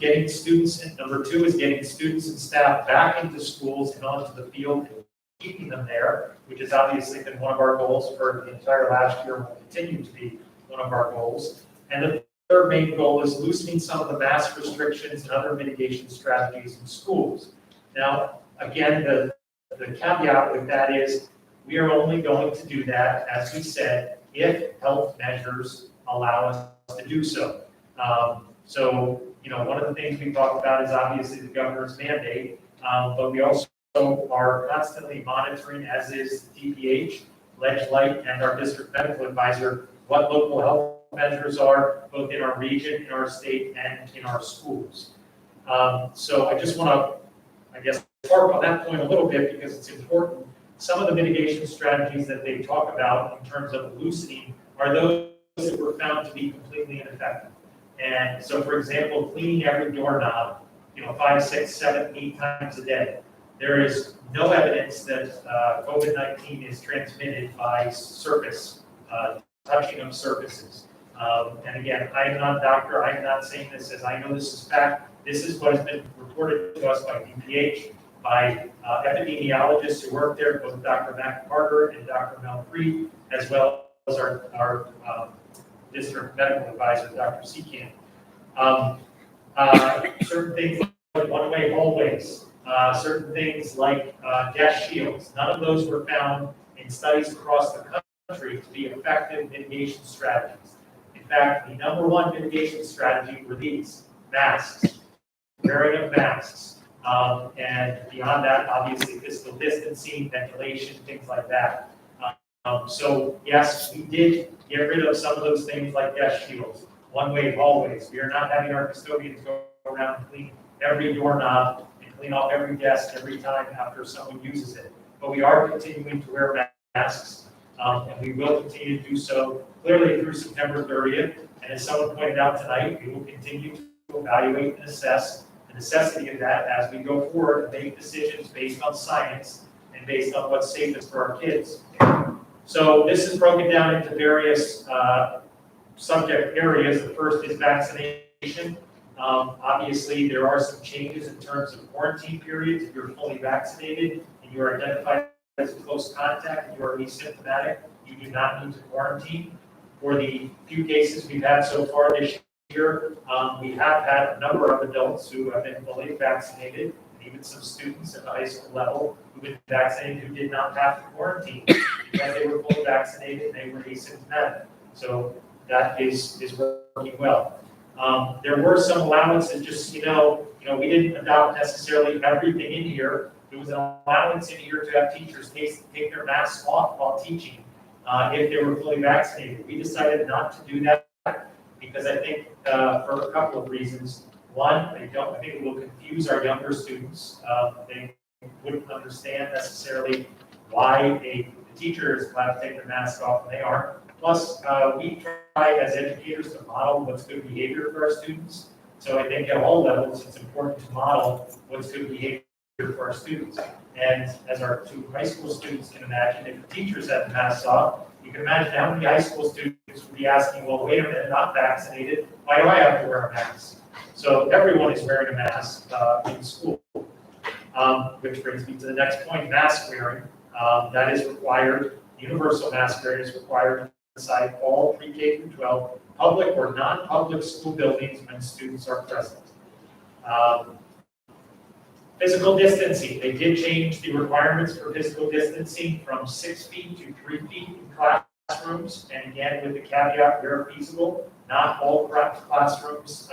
Getting students, and number two is getting students and staff back into schools and onto the field and keeping them there, which has obviously been one of our goals for the entire last year and will continue to be one of our goals. And the third main goal is loosening some of the mask restrictions and other mitigation strategies in schools. Now, again, the caveat with that is we are only going to do that, as we said, if health measures allow us to do so. So, one of the things we talked about is obviously the governor's mandate, but we also are constantly monitoring, as is DPH, Ledge Light, and our district medical advisor, what local health measures are, both in our region, in our state, and in our schools. So I just want to, harp on that point a little bit because it's important. Some of the mitigation strategies that they talk about in terms of loosening are those that were found to be completely ineffective. And so, for example, cleaning every doorknob, 5, 6, 7, 8 times a day. There is no evidence that COVID-19 is transmitted by surface, touching of surfaces. And again, I am not a doctor. I am not saying this as I know this is fact. This is what has been reported to us by DPH, by epidemiologists who work there, both Dr. Matt Carter and Dr. Mel Creed, as well as our district medical advisor, Dr. Seekamp. Certain things like one-way hallways, certain things like gas shields, none of those were found in studies across the country to be effective mitigation strategies. In fact, the number one mitigation strategy were these: masks, wearing of masks. And beyond that, obviously physical distancing, ventilation, things like that. So yes, we did get rid of some of those things like gas shields, one-way hallways. We are not having our custodians go around and clean every doorknob and clean off every desk every time after someone uses it. But we are continuing to wear masks, and we will continue to do so clearly through September 30th. And as someone pointed out tonight, we will continue to evaluate and assess the necessity of that as we go forward and make decisions based on science and based on what's safest for our kids. So this is broken down into various subject areas. The first is vaccination. Obviously, there are some changes in terms of quarantine periods. If you're fully vaccinated and you are identified as a close contact and you are asymptomatic, you do not need to quarantine. For the few cases we've had so far this year, we have had a number of adults who have been fully vaccinated, and even some students at the high school level who've been vaccinated who did not have to quarantine because they were fully vaccinated and they were asymptomatic. So that is working well. There were some allowances, just so you know, we didn't adopt necessarily everything in here. There was an allowance in here to have teachers take their masks off while teaching if they were fully vaccinated. We decided not to do that because I think for a couple of reasons. One, I think it will confuse our younger students. They wouldn't understand necessarily why a teacher is allowed to take their mask off and they aren't. Plus, we try as educators to model what's good behavior for our students. So I think at all levels, it's important to model what's good behavior for our students. And as our two high school students can imagine, if the teachers had the masks off, you can imagine how many high school students would be asking, well, wait a minute, not vaccinated, why do I have to wear a mask? So everyone is wearing a mask in school. Which brings me to the next point, mask wearing. That is required, universal mask wearing is required inside all pre-K through 12 public or non-public school buildings when students are present. Physical distancing, they did change the requirements for physical distancing from 6 feet to 3 feet in classrooms. And again, with the caveat where feasible, not all classrooms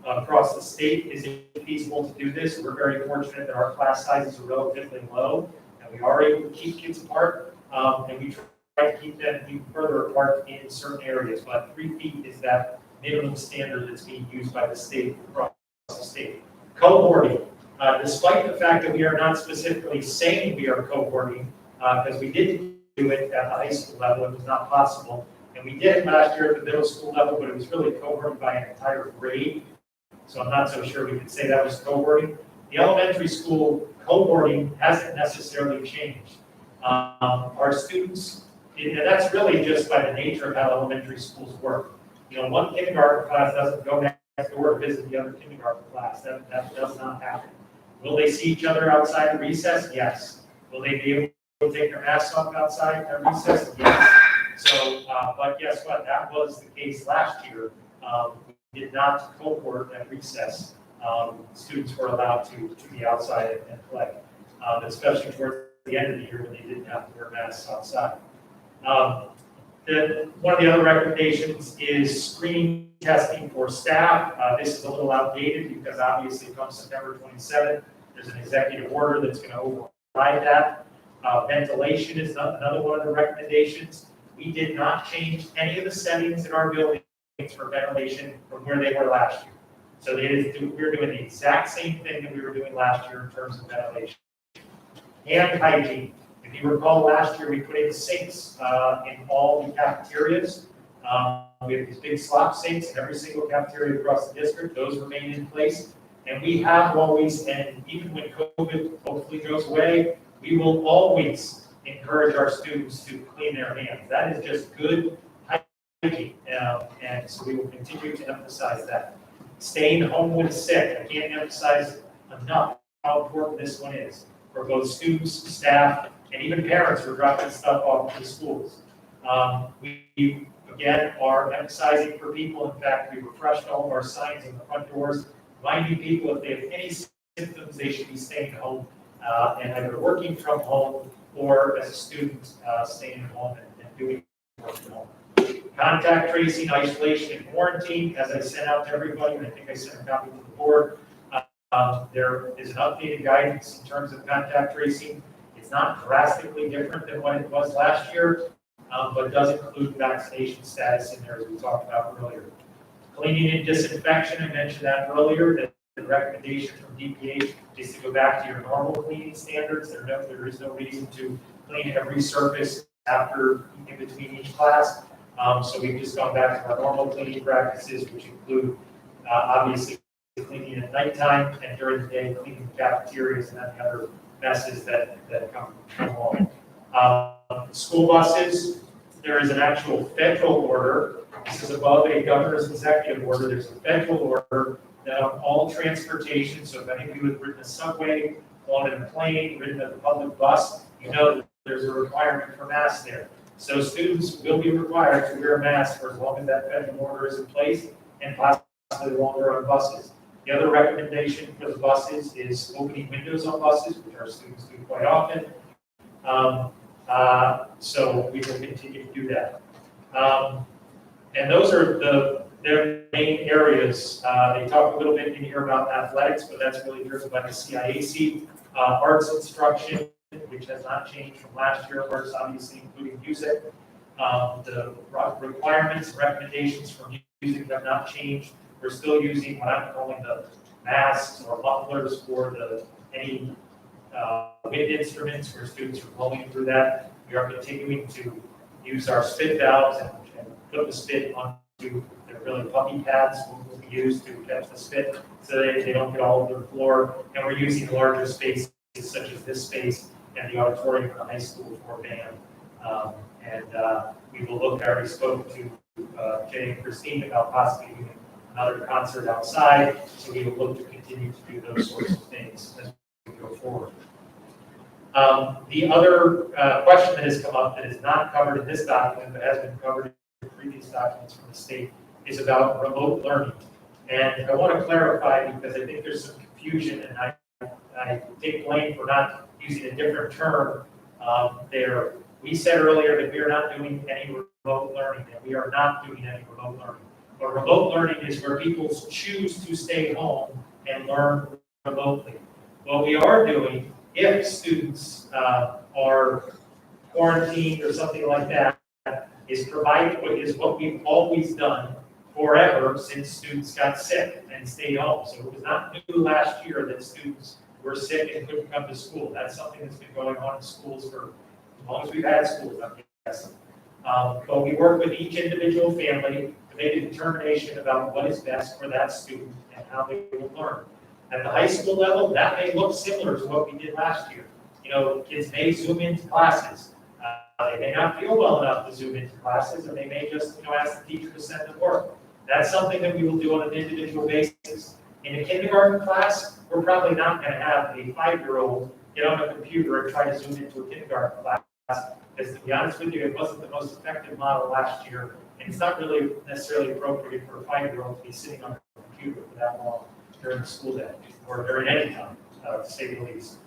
across the state is it feasible to do this. We're very fortunate that our class sizes are relatively low and we are able to keep kids apart. And we try to keep them even further apart in certain areas, but 3 feet is that minimum standard that's being used by the state across the state. Cohorting, despite the fact that we are not specifically saying we are cohorting, because we didn't do it at the high school level, it was not possible, and we did it last year at the middle school level, but it was really cohorting by an entire grade, so I'm not so sure we could say that was cohorting. The elementary school cohorting hasn't necessarily changed. Our students, and that's really just by the nature of how elementary schools work. One kindergarten class doesn't go next door to visit the other kindergarten class. That does not happen. Will they see each other outside of recess? Yes. Will they be able to take their masks off outside at recess? Yes. So, but guess what? That was the case last year. We did not cohort at recess. Students were allowed to be outside and play, especially towards the end of the year when they didn't have to wear masks outside. One of the other recommendations is screening testing for staff. This is a little outdated because obviously come September 27th, there's an executive order that's going to override that. Ventilation is another one of the recommendations. We did not change any of the settings in our buildings for ventilation from where they were last year. So we're doing the exact same thing that we were doing last year in terms of ventilation. Hand hygiene. If you recall, last year we put in sinks in all the cafeterias. We have these big slop sinks in every single cafeteria across the district. Those remain in place. And we have always, and even when COVID hopefully goes away, we will always encourage our students to clean their hands. That is just good hygiene. And so we will continue to emphasize that. Staying home when sick. I can't emphasize enough how important this one is for both students, staff, and even parents who are dropping stuff off to the schools. We, again, are emphasizing for people. In fact, we refreshed all of our signs on the front doors, reminding people if they have any symptoms, they should be staying home and either working from home or as a student staying at home and doing work from home. Contact tracing, isolation, and quarantine, as I sent out to everybody, and I think I sent a copy to the board. There is an updated guidance in terms of contact tracing. It's not drastically different than what it was last year, but does include vaccination status in there, as we talked about earlier. Cleaning and disinfection, I mentioned that earlier, that the recommendation from DPH is to go back to your normal cleaning standards. There is no reason to clean every surface after in between each class. So we've just gone back to our normal cleaning practices, which include, obviously, cleaning at nighttime and during the day, cleaning the cafeterias and any other messes that come along. School buses, there is an actual federal order. This is above a governor's executive order. There's a federal order that on all transportation, so if any of you have ridden a subway, flown in a plane, ridden a public bus, you know that there's a requirement for masks there. So students will be required to wear a mask for as long as that federal order is in place and possibly longer on buses. The other recommendation for the buses is opening windows on buses, which our students do quite often. So we will continue to do that. And those are their main areas. They talk a little bit in here about athletics, but that's really driven by the CIAC. Arts instruction, which has not changed from last year, arts obviously including music. The requirements and recommendations for music have not changed. We're still using what I'm calling the masks or mufflers for any wind instruments where students are blowing through that. We are continuing to use our spit valves and put the spit onto their really puppy pads will be used to catch the spit so they don't get all over the floor. And we're using larger spaces such as this space and the auditorium in the high school for band. We will look, I already spoke to Jay and Christine about possibly doing another concert outside, so we will look to continue to do those sorts of things as we go forward. The other question that has come up that is not covered in this document, but has been covered in previous documents from the state, is about remote learning. And I want to clarify because I think there's some confusion, and I take blame for not using a different term there. We said earlier that we are not doing any remote learning, and we are not doing any remote learning. But remote learning is where people choose to stay home and learn remotely. What we are doing, if students are quarantined or something like that, is provide what we've always done forever since students got sick and stayed home. So it was not new last year that students were sick and couldn't come to school. That's something that's been going on in schools for as long as we've had schools, I'm guessing. But we work with each individual family to make a determination about what is best for that student and how they will learn. At the high school level, that may look similar to what we did last year. You know, kids may Zoom into classes. They may not feel well enough to Zoom into classes, and they may just, ask the teacher to send them work. That's something that we will do on an individual basis. In a kindergarten class, we're probably not going to have a 5-year-old get on a computer and try to Zoom into a kindergarten class. Because to be honest with you, it wasn't the most effective model last year, and it's not really necessarily appropriate for a 5-year-old to be sitting on a computer for that long during the school day, or during any time, to say the least.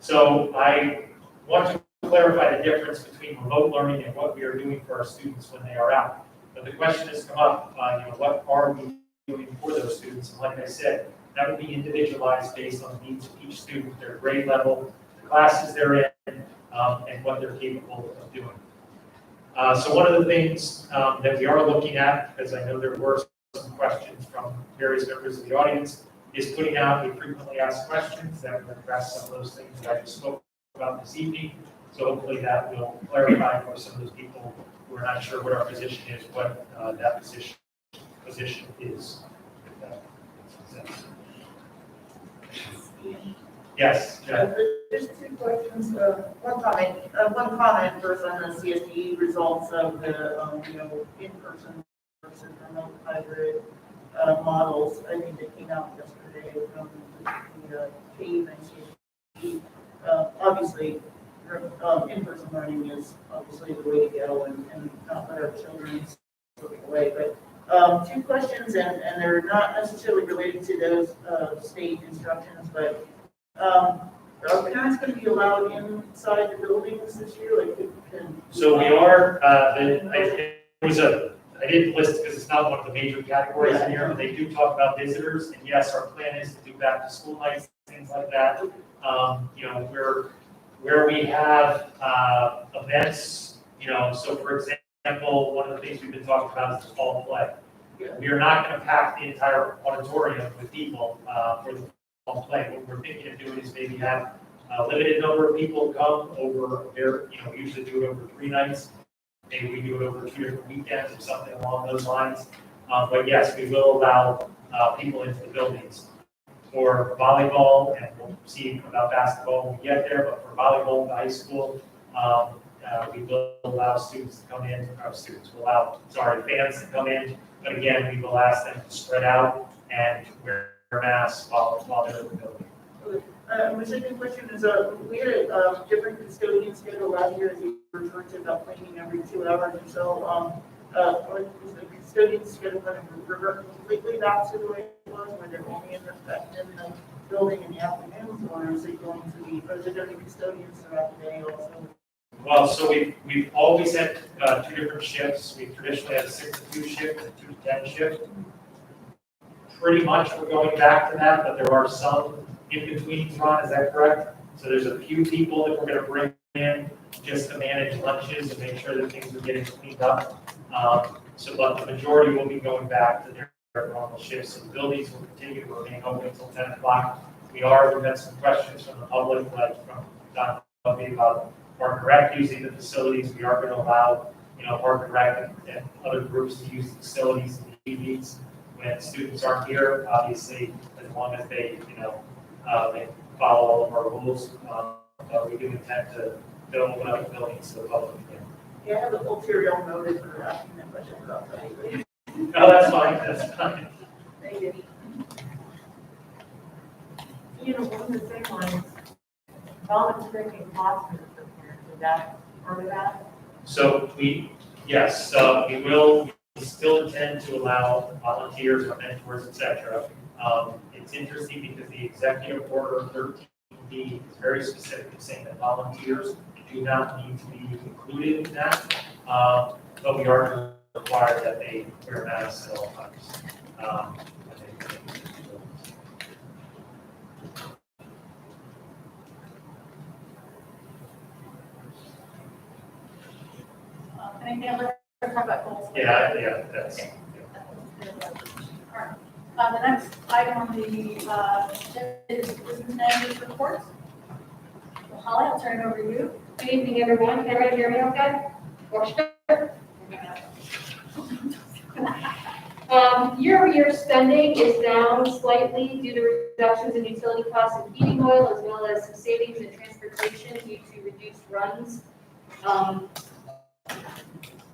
So I want to clarify the difference between remote learning and what we are doing for our students when they are out. But the question has come up, what are we doing for those students? And like I said, that would be individualized based on the needs of each student, their grade level, the classes they're in, and what they're capable of doing. So one of the things that we are looking at, because I know there were some questions from various members of the audience, is putting out a frequently asked questions that will address some of those things that I just spoke about this evening. So hopefully that will clarify for some of those people who are not sure what our position is, what that position is. Yes. Yeah. There's 2 questions. One comment first on the CSD results of the in-person versus remote hybrid models. I think that came out yesterday from the team and CSD. Obviously, in-person learning is obviously the way to go, and not let our children slip away. But 2 questions, and they're not necessarily related to those state instructions, but are parents going to be allowed inside the buildings this year? So we are. I didn't list because it's not one of the major categories in here, but they do talk about visitors. And yes, our plan is to do back to school nights, things like that. Where we have events, so for example, one of the things we've been talking about is the fall play. We are not going to pack the entire auditorium with people for the fall play. What we're thinking of doing is maybe have a limited number of people come over there, usually do it over 3 nights, maybe we do it over 2 different weekends or something along those lines. But yes, we will allow people into the buildings for volleyball, and we'll see about basketball when we get there, but for volleyball in the high school, we will allow students to come in, fans to come in, but again, we will ask them to spread out and wear masks while they're in the building. My second question is, we had a different custodian schedule last year, as you referred to, about cleaning every 2 hours or so. Is the custodian schedule going to revert completely back to the way it was, where they're only in the building in the afternoons, or is it going to be, or is it going to be custodians throughout the day also? Well, so we've always had 2 different shifts. We've traditionally had a 6 to 2 shift, a 2 to 10 shift. Pretty much we're going back to that, but there are some in-betweens, Ron, is that correct? So there's a few people that we're going to bring in just to manage lunches and make sure that things are getting cleaned up. But the majority will be going back to their normal shifts. So the buildings will continue to remain open until 10 o'clock. We've had some questions from the public, like from Don Bobby about Park and Rec using the facilities. We are going to allow, Park and Rec and other groups to use the facilities in the evenings when students aren't here. Obviously, as long as they follow all of our rules, we do intend to open up the buildings to the public again. Yeah, I have a ulterior motive for asking that question about that. No, that's fine. Thank you. Along the same lines, volunteering classes for parents, is that part of that? So we will still intend to allow volunteers or mentors, etc. It's interesting because the executive order 13B is very specific in saying that volunteers do not need to be included in that, but we are required that they wear masks at all times. Anything else? Talk about goals? Yeah, that's. Okay. The next item on the agenda is business managers report. So Holly, I'll turn it over to you. Good evening, everyone. Can everybody hear me okay? Year-over-year spending is down slightly due to reductions in utility costs and heating oil, as well as some savings in transportation due to reduced runs,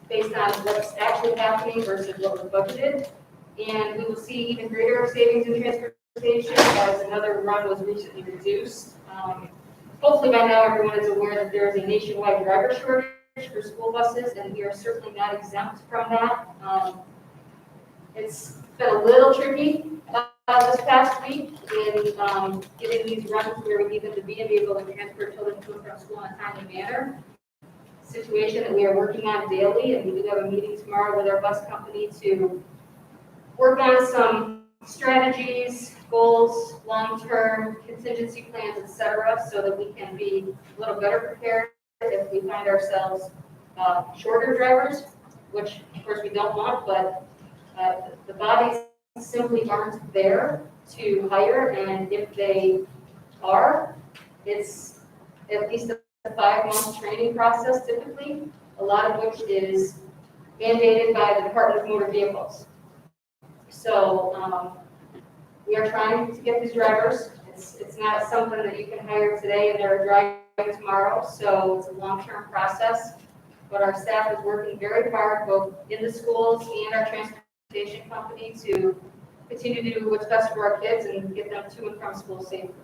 based on what's actually happening versus what was budgeted. And we will see even greater savings in transportation as another run was recently reduced. Hopefully by now everyone is aware that there is a nationwide driver shortage for school buses, and we are certainly not exempt from that. It's been a little tricky this past week in getting these runs where we need them to be and be able to transport children to and from school in a timely manner. Situation that we are working on daily, and we do have a meeting tomorrow with our bus company to work on some strategies, goals, long-term contingency plans, etc., so that we can be a little better prepared if we find ourselves shorter drivers, which of course we don't want, but the bodies simply aren't there to hire, and if they are, it's at least a 5-month training process typically, a lot of which is mandated by the Department of Motor Vehicles. So we are trying to get these drivers. It's not something that you can hire today and they're driving tomorrow, so it's a long-term process. But our staff is working very hard, both in the schools and our transportation company, to continue to do what's best for our kids and get them to and from school safely.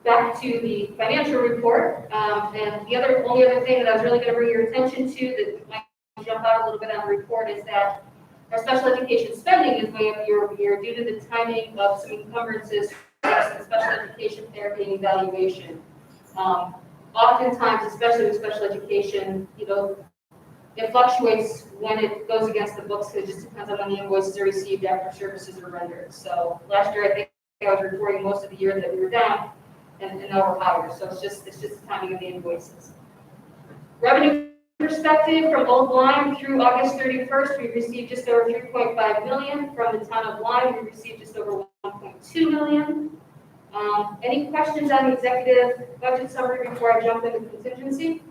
Back to the financial report, and the only other thing that I was really going to bring your attention to that might jump out a little bit on the report is that our special education spending is way up year-over-year due to the timing of some encumbrances for special education therapy and evaluation. Oftentimes, especially with special education, it fluctuates when it goes against the books. It just depends on when the invoices are received after services are rendered. So last year, I think I was reporting most of the year that we were down, and now we're higher. So it's just the timing of the invoices. Revenue perspective, from Old Lyme through August 31st, we received just over $3.5 million. From the town of Lyme, we received just over $1.2 million. Any questions on the executive budget summary before I jump into contingency?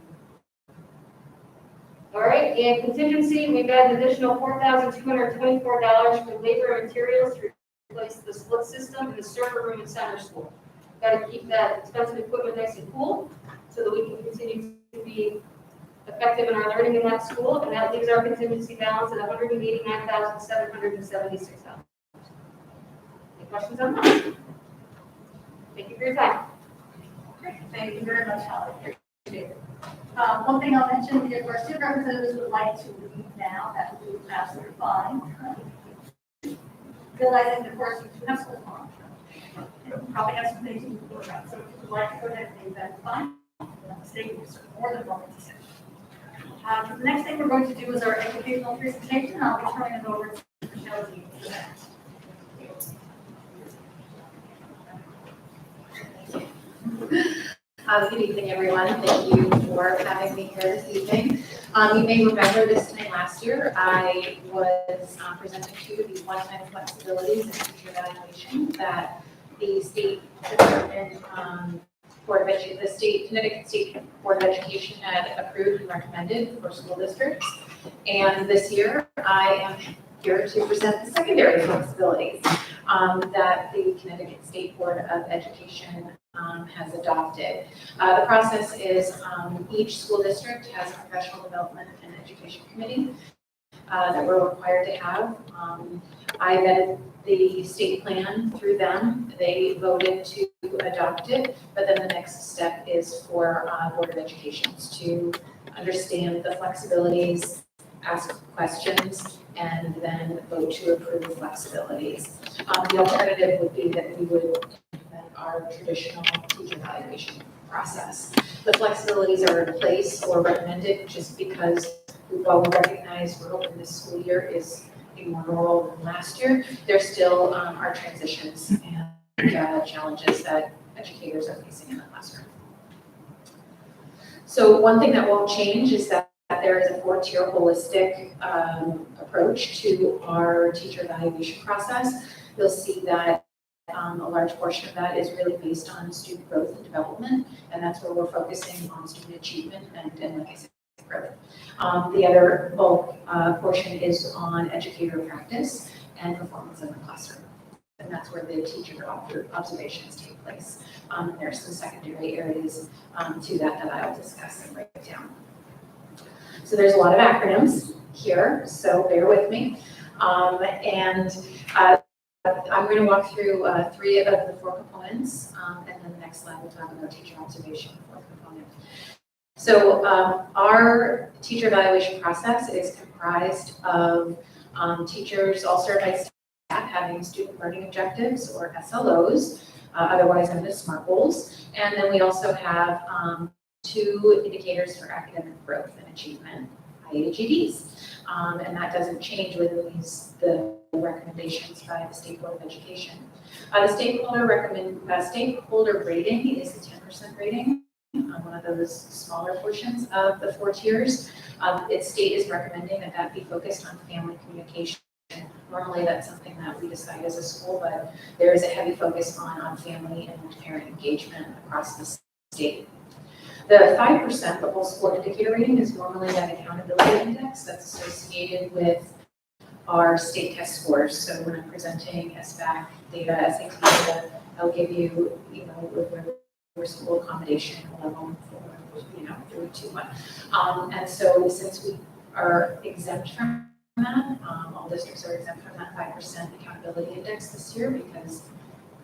All right, and contingency, we've got an additional $4,224 for labor and materials to replace the split system in the server room in center school. Got to keep that expensive equipment nice and cool so that we can continue to be effective in our learning in that school, and that leaves our contingency balance at $189,776. Any questions on that? Thank you for your time. Great, thank you very much, Holly. Appreciate it. One thing I'll mention, if our student representatives would like to leave now, that would be absolutely fine. Realizing, of course, you have school tomorrow. Probably have some things to work out, so if you would like to go ahead and leave, that's fine. Stay more than welcome to stay. The next thing we're going to do is our educational presentation. I'll be turning it over to Michelle Dean for that. Good evening, everyone. Thank you for having me here this evening. You may remember this time last year, I was presenting to you the one-time flexibilities and teacher evaluation that the state department Connecticut State Board of Education had approved and recommended for school districts. And this year, I am here to present the secondary flexibilities that the Connecticut State Board of Education has adopted. The process is each school district has a professional development and education committee that we're required to have. I vetted the state plan through them. They voted to adopt it, but then the next step is for Board of Education to understand the flexibilities, ask questions, and then vote to approve the flexibilities. The alternative would be that we would implement our traditional teacher evaluation process. The flexibilities are in place or recommended just because while we recognize we're hoping this school year is more normal than last year, there still are transitions and challenges that educators are facing in the classroom. So one thing that won't change is that there is a 4-tier holistic approach to our teacher evaluation process. You'll see that a large portion of that is really based on student growth and development, and that's where we're focusing on student achievement and like I said, growth. The other bulk portion is on educator practice and performance in the classroom. And that's where the teacher observations take place. There's some secondary areas to that I'll discuss and break down. So there's a lot of acronyms here, so bear with me. I'm going to walk through 3 of the 4 components, and then the next slide we'll talk about teacher observation, 4th component. So our teacher evaluation process is comprised of teachers, all certified staff, having student learning objectives, or SLOs, otherwise known as SMART goals. And then we also have 2 indicators for academic growth and achievement, IAGDs. And that doesn't change with the recommendations by the State Board of Education. The stakeholder rating is the 10% rating, one of those smaller portions of the 4 tiers. Its state is recommending that be focused on family communication. Normally that's something that we decide as a school, but there is a heavy focus on family and parent engagement across the state. The 5%, the whole school indicator rating, is normally that accountability index that's associated with our state test scores. So when I'm presenting SBAC data, SAT data, I'll give you, where school accommodation level 3, 2, 1. And so since we are exempt from that, all districts are exempt from that 5% accountability index this year because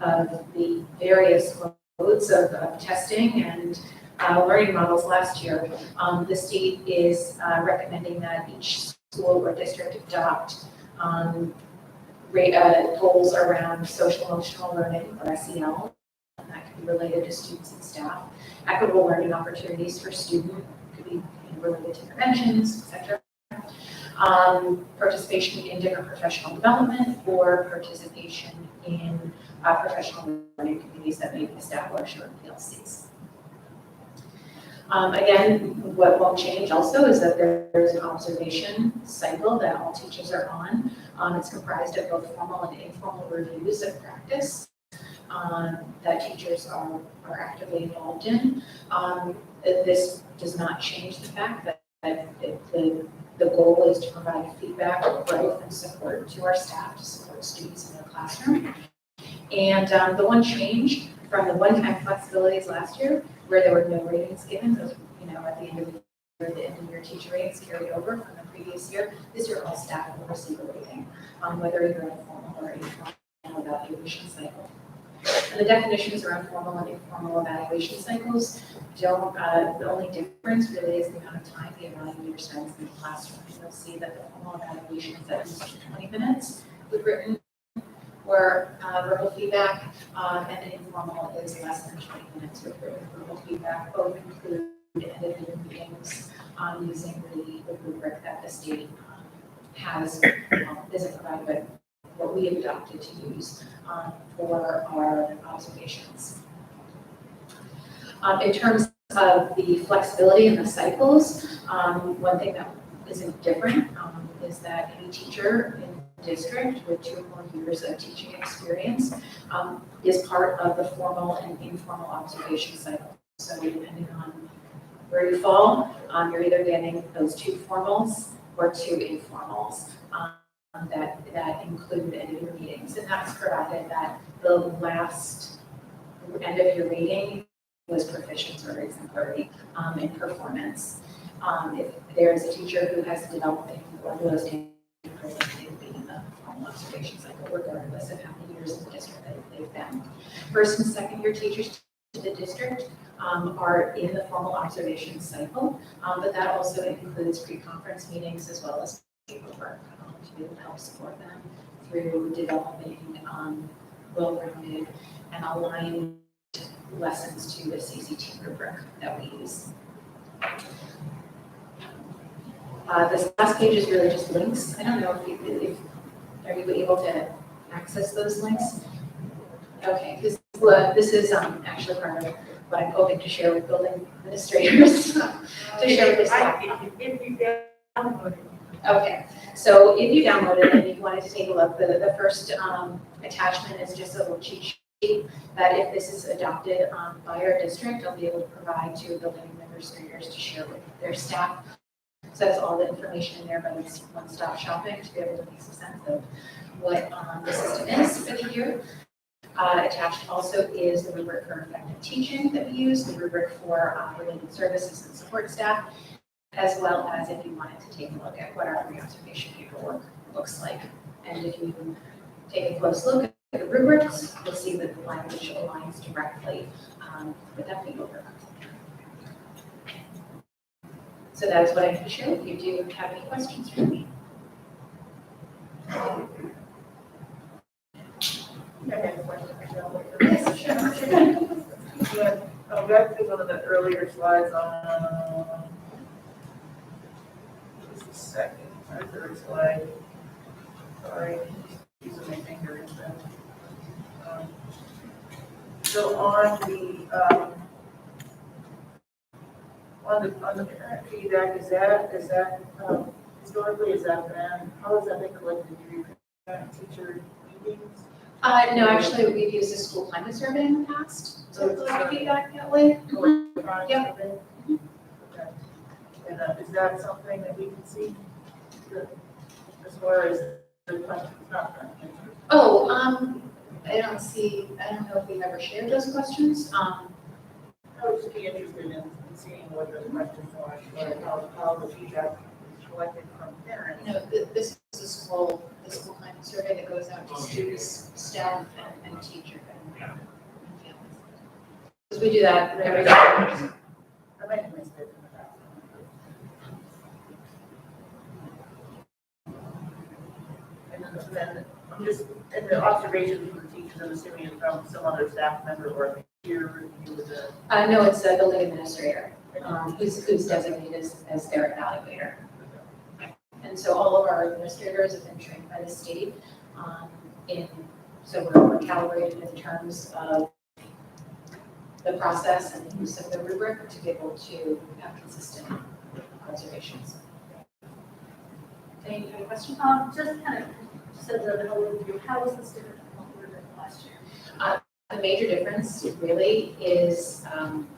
of the various modes of testing and learning models last year. The state is recommending that each school or district adopt goals around social emotional learning, or SEL, and that can be related to students and staff. Equitable learning opportunities for students could be related to interventions, etc. Participation in different professional development, or participation in professional learning communities that may be established or PLCs. Again, what won't change also is that there's an observation cycle that all teachers are on. It's comprised of both formal and informal reviews of practice that teachers are actively involved in. This does not change the fact that the goal is to provide feedback, growth, and support to our staff to support students in their classroom. And the one change from the one-time flexibilities last year, where there were no ratings given, those, at the end of the year, the end of year teacher ratings carried over from the previous year. This year, all staff will receive a rating, whether you're in a formal or informal evaluation cycle. And the definitions around formal and informal evaluation cycles don't, the only difference really is the amount of time the evaluator spends in the classroom. You'll see that the formal evaluation is at least 20 minutes with written or verbal feedback, and the informal is less than 20 minutes with written verbal feedback. Both include end-of-year meetings using the rubric that the state has, isn't provided, but what we have adopted to use for our observations. In terms of the flexibility in the cycles, one thing that isn't different is that any teacher in the district with 2 or more years of teaching experience is part of the formal and informal observation cycle. So depending on where you fall, you're either getting those 2 formals or 2 informals. That include end-of-year meetings, and that's provided that the last end-of-year rating was proficiency or exemplary in performance. If there is a teacher who has developed one of those ratings, they would be in the formal observation cycle, regardless of how many years in the district that they've been. First and second year teachers to the district are in the formal observation cycle, but that also includes pre-conference meetings as well as paperwork to be able to help support them through developing well-rounded and aligned lessons to the CCT rubric that we use. This last page is really just links. I don't know if are you able to access those links? Okay, this is actually part of what I'm hoping to share with building administrators to share with the staff. If you download it. Okay, so if you download it and you wanted to take a look, the first attachment is just a little cheat sheet that if this is adopted by our district, I'll be able to provide to building administrators to share with their staff. So that's all the information in there, but it's one-stop shopping to be able to make some sense of what the system is for the year. Attached also is the rubric for effective teaching that we use, the rubric for related services and support staff, as well as if you wanted to take a look at what our re-observation paperwork looks like. And if you take a close look at the rubrics, you'll see that the language aligns directly with that paperwork. So that is what I can share with you. Do you have any questions for me? Yes, sure. I'll back to one of the earlier slides on the second or third slide. Sorry, using my finger instead. So on the parent feedback, is that historically has that been, how has that been collected through parent teacher meetings? No, actually, we've used a school climate survey in the past, so it's a feedback that way. Yeah. Okay. And is that something that we can see as far as the questions not answered? Oh, I don't know if we've ever shared those questions. I would just be interested in seeing what those questions are, or how the feedback is collected from parents. No, this is the school climate survey that goes out to students, staff, and teachers. Because we do that every year. I might have missed it in the past. And then I'm just, in the observations from the teachers, I'm assuming it's from some other staff member or peer review with the. No, it's a building administrator who's designated as their evaluator. And so all of our administrators have been trained by the state so we're calibrated in terms of the process and the use of the rubric to be able to have consistent observations. Any questions? Just kind of said the whole review, how is this different from what we were doing last year? The major difference really is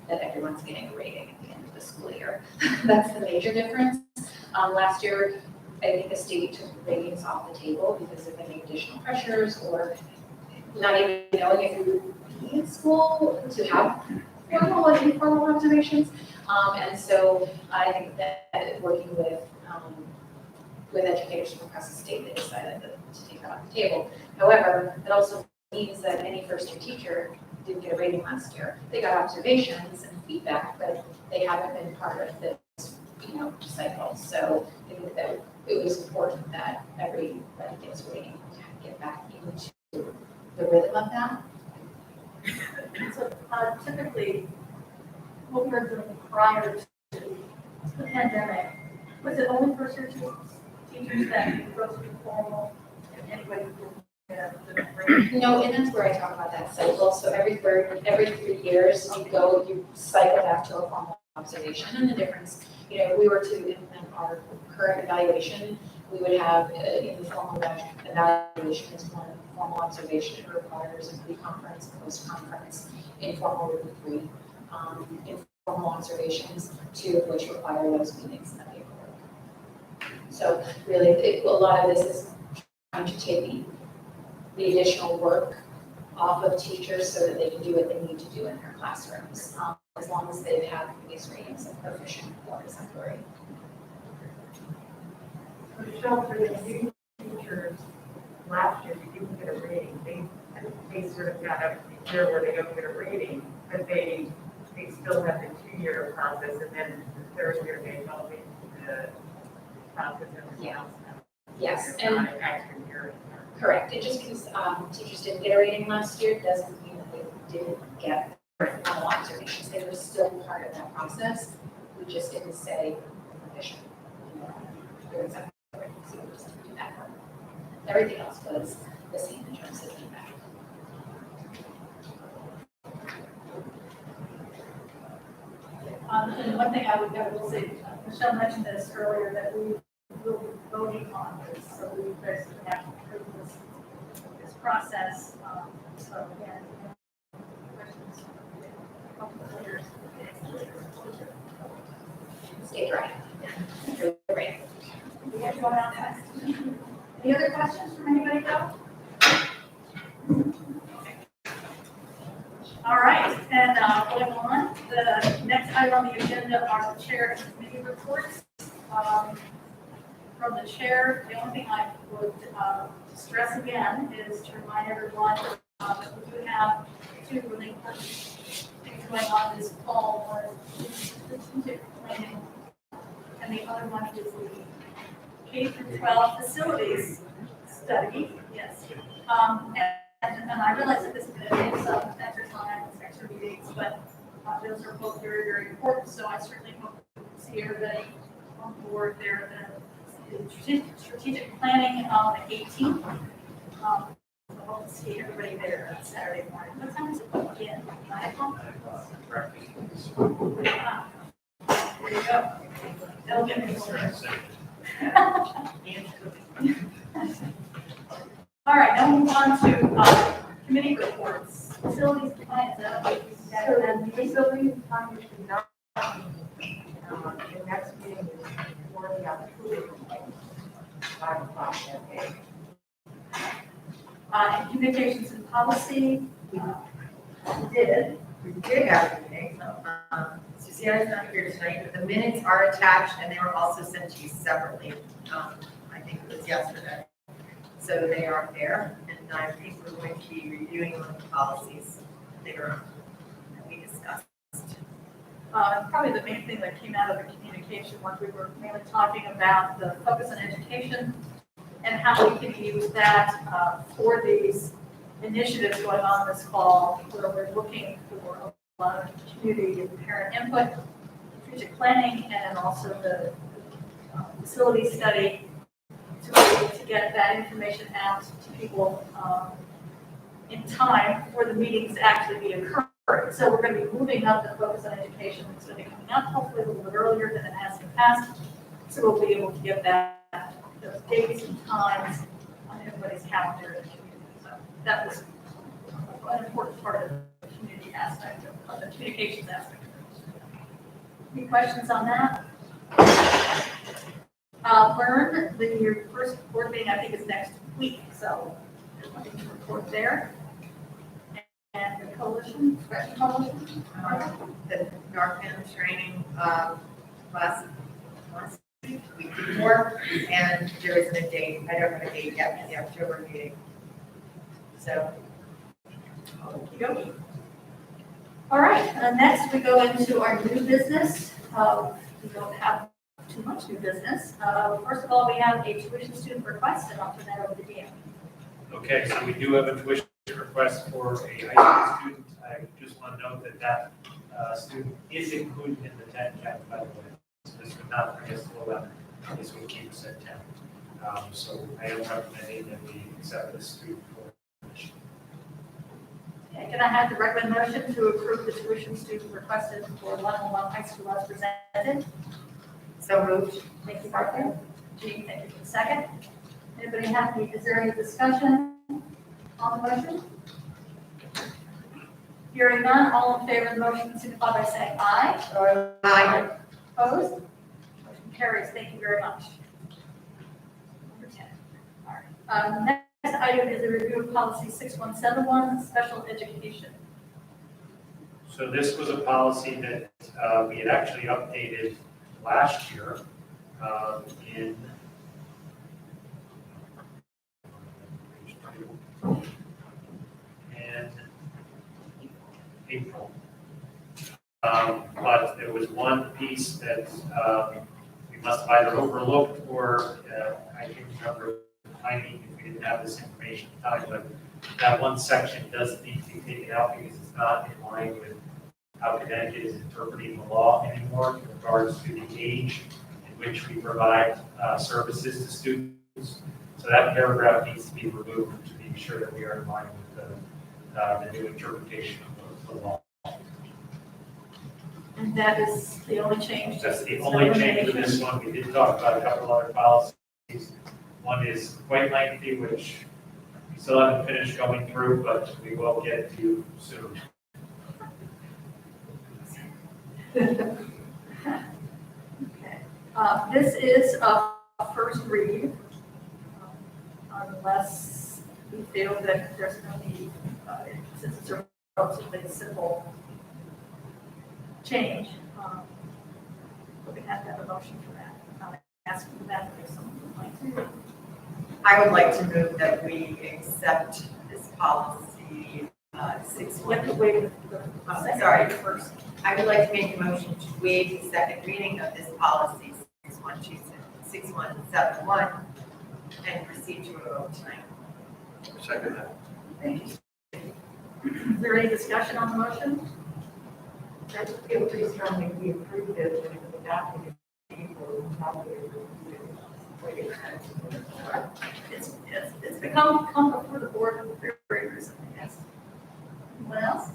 that everyone's getting a rating at the end of the school year. That's the major difference. Last year, I think the state took ratings off the table because of any additional pressures or not even knowing if we would be in school to have formal and informal observations. And so I think that working with educators from across the state, they decided to take that off the table. However, that also means that any first-year teacher didn't get a rating last year. They got observations and feedback, but they haven't been part of this, cycle. So I think that it was important that everybody gets a rating to get back into the rhythm of that. So typically, what we were doing prior to the pandemic, was it only first year teachers that go through formal and anybody who No, and that's where I talk about that cycle. So every 3 years, you cycle back to a formal observation. And the difference, if we were to implement our current evaluation, we would have informal evaluation as one formal observation. It requires a pre-conference, post-conference, informal would be 3, informal observations, 2 of which require those meetings and the paperwork. So really, a lot of this is trying to take the additional work off of teachers so that they can do what they need to do in their classrooms, as long as they've had previous ratings of proficient or exemplary. Michelle, for the new teachers, last year, you didn't get a rating. They sort of got a year where they don't get a rating, but they still have the 2-year process, and then the 3rd year they help in the process of the house. Yes, and correct. It just because teachers didn't get a rating last year doesn't mean that they didn't get formal observations. They were still part of that process. We just didn't say proficient. So we just didn't do that part. Everything else was the same in terms of feedback. And one thing I will say, Michelle mentioned this earlier, that we will be voting on this, so we guys have to approve this process. So again, questions? Stay dry. Right. We have to go outside. Any other questions from anybody else? All right, and going on, the next item on the agenda are the chair and committee reports. From the chair, the only thing I would stress again is to remind everyone that we do have 2 really important things going on this fall. One is strategic planning, and the other one is the K-12 facilities study. Yes. And I realize that this is going to take some extra time, extra meetings, but those are both very, very important. So I certainly hope to see everybody on board there. The strategic planning on the 18th. I hope to see everybody there on Saturday morning. What time is it again? 9 o'clock? There you go. That'll get me started. All right, now we'll move on to committee reports. Facilities compliance. So the facilities plan should not, the next meeting is for the October 5 o'clock that day. And communications and policy, We did have a meeting. Susanna's not here tonight, but the minutes are attached and they were also sent to you separately. I think it was yesterday. So they are there, and I think we're going to be reviewing the policies later on that we discussed. probably the main thing that came out of the communication was we were mainly talking about the focus on education and how we can use that for these initiatives going on this fall, where we're looking for a lot of community and parent input, strategic planning, and also the facility study to be able to get that information out to people in time for the meetings to actually be occurring. So we're going to be moving up the focus on education. It's going to be coming up hopefully a little bit earlier than it has in the past. So we'll be able to get that, those dates and times on everybody's calendar in the community. So that was an important part of the community aspect of the communications aspect. Any questions on that? Learn, your first board meeting, I think, is next week, so there's nothing to report there. And the coalition, special coalition? The Narcan training, last week before, and there isn't a date, I don't have a date yet for the October meeting. So. Okey-dokey. All right, next we go into our new business. We don't have too much new business. First of all, we have a tuition student request, and I'll turn that over to Dan. Okay, so we do have a tuition request for a high school student. I just want to note that that student is included in the 10 cap, by the way. So this would not bring us to 11. This would keep us at 10. So I am recommending that we accept this student for tuition. Okay, can I have the recommend motion to approve the tuition student requested for Lyme-Old High School as presented? So moved. Thank you, Martha. Jean, thank you for the second. Anybody have any, is there any discussion on the motion? Hearing none, all in favor of the motion signify by saying aye. Aye. Opposed? Motion carries. Thank you very much. Number 10. All right. Next item is a review of policy 6171, special education. So this was a policy that we had actually updated last year in April. But there was one piece that we must have either overlooked or I can't remember the timing if we didn't have this information at the time, but that one section does need to be taken out because it's not in line with how Connecticut is interpreting the law anymore in regards to the age in which we provide services to students. So that paragraph needs to be removed to be sure that we are in line with the new interpretation of the law. And that is the only change. That's the only change with this one. We did talk about a couple other policies. One is quite lengthy, which we still haven't finished going through, but we will get to soon. Okay. This is a first read, unless we feel that there's no need, since it's a relatively simple change. We're going to have a motion for that. I'll ask for that if someone would like to. I would like to move that we accept this policy, We have to wait sorry, first. I would like to make a motion to waive the second reading of this policy, 6171, and proceed to a vote tonight. Second that. Thank you. Is there any discussion on the motion? I feel pretty strongly we approved it when it was adopted. It's come before the board very recently, yes. Anyone else?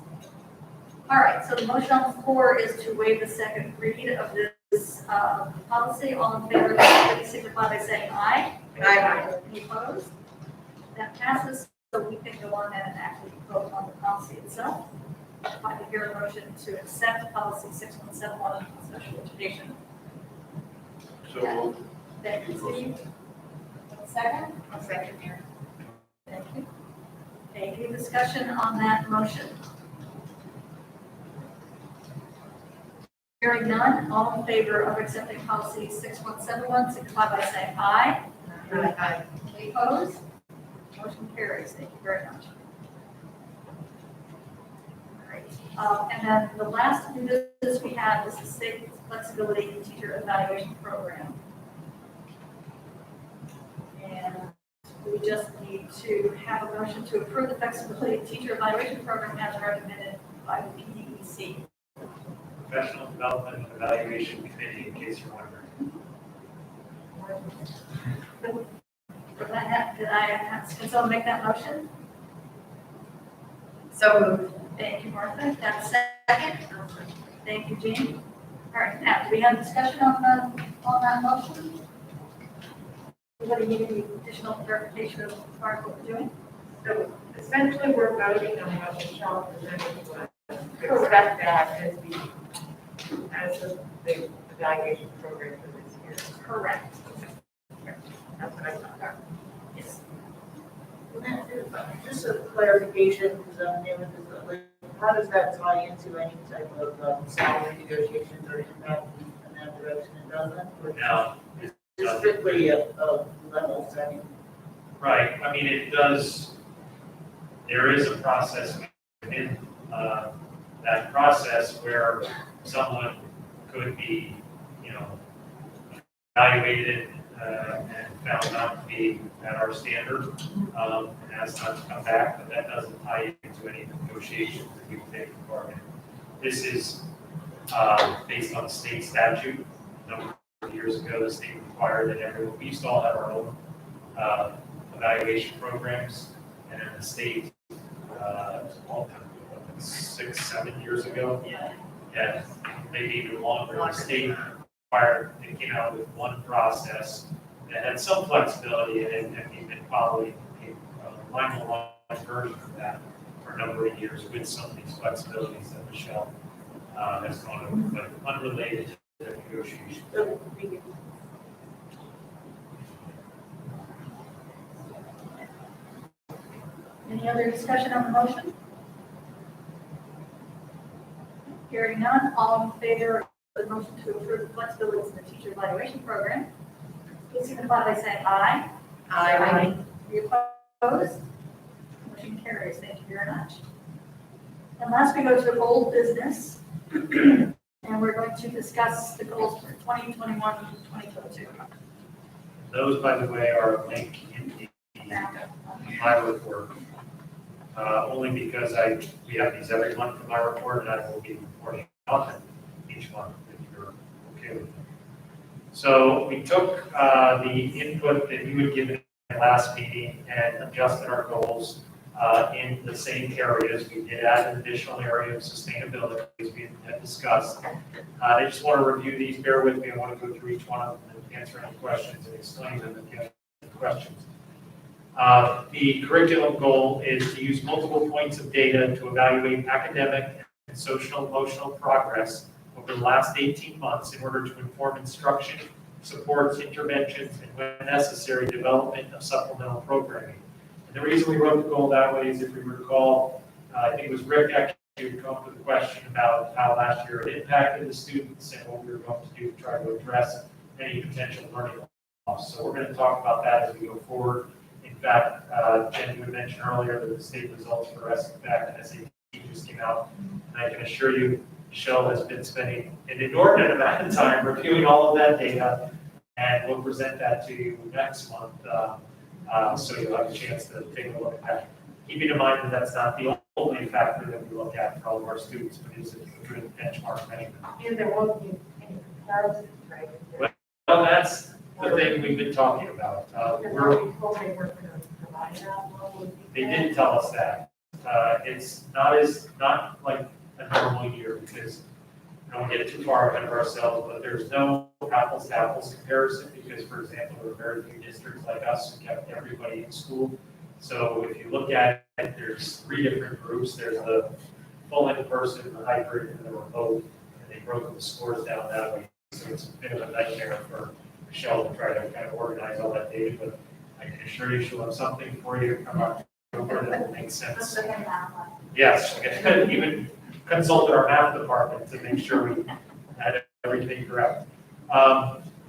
All right, so the motion on the floor is to waive the second read of this policy. All in favor, please signify by saying aye. Aye. Any opposed? That passes, so we can go on and actually vote on the policy itself. If I could hear a motion to accept policy 6171 on special education. So Thank you, Steve. Second? I'll second here. Thank you. Any discussion on that motion? Hearing none, all in favor of accepting policy 6171, signify by saying aye. Aye. Any opposed? Motion carries. Thank you very much. All right. And then the last new business we have is the state flexibility in teacher evaluation program. And we just need to have a motion to approve the flexibility teacher evaluation program as recommended by the PDEC. Professional Development and Evaluation Committee, in case you're wondering. Can someone make that motion? So moved. Thank you, Martha. That's second. Thank you, Jean. All right, now, do we have discussion on that motion? Anybody need any additional clarification of what we're doing? So essentially, we're voting on what Michelle presented to us. Correct that as the the evaluation program for this year. Correct. That's what I thought. Yes. Just a clarification, because I'm new with this, like, how does that tie into any type of salary negotiations or impact in that direction? It doesn't? Or Now, it's strictly a level setting? right, I mean, it does, there is a process within that process where someone could be, you know, evaluated and found not to be at our standard, and has not to come back, but that doesn't tie into any negotiations that we've taken part in. This is based on state statute. A number of years ago, the state required that everyone, we used to all have our own evaluation programs, and then the state, a long time ago, 6, 7 years ago, yeah, maybe even longer, the state required, they came out with one process that had some flexibility in it, and we've been following a Lyme-Old version of that for a number of years with some of these flexibilities that Michelle has gone over, but unrelated to the negotiation. Any other discussion on the motion? Hearing none, all in favor of the motion to approve the flexibilities in the teacher evaluation program, please signify by saying aye. Aye. Any opposed? Motion carries. Thank you very much. And last, we go to old business. And we're going to discuss the goals for 2021, 2022. Those, by the way, are linked in my report. Only because we have these every month in my report, and I will be reporting on them each month if you're okay with it. So we took the input that you had given in the last meeting and adjusted our goals in the same areas. We did add an additional area of sustainability as we had discussed. I just want to review these. Bear with me. I want to go through each one of them and answer any questions and explain them if you have any questions. The curriculum goal is to use multiple points of data to evaluate academic and social emotional progress over the last 18 months in order to inform instruction, supports, interventions, and when necessary, development of supplemental programming. And the reason we wrote the goal that way is, if we recall, I think it was Rick actually who came up with a question about how last year it impacted the students and what we were going to do to try to address any potential learning loss. So we're going to talk about that as we go forward. In fact, Jen, you had mentioned earlier that the state results for SAT and SAT just came out. And I can assure you, Michelle has been spending an inordinate amount of time reviewing all of that data, and we'll present that to you next month. So you'll have a chance to take a look at that. Keeping in mind that that's not the only factor that we look at for all of our students, but it is a good benchmark measurement. And there won't be any comparisons, right? Well, that's the thing we've been talking about. They didn't tell us that. It's not like a normal year, because we don't get too far ahead of ourselves, but there's no apples to apples comparison, because, for example, there are very few districts like us who kept everybody in school. So if you look at it, there's 3 different groups. There's the full in-person, the hybrid, and the remote, and they broke the scores down that way. So it's a bit of a nightmare for Michelle to try to kind of organize all that data, but I can assure you she'll have something for you come October that will make sense. Yes, I even consulted our math department to make sure we had everything correct.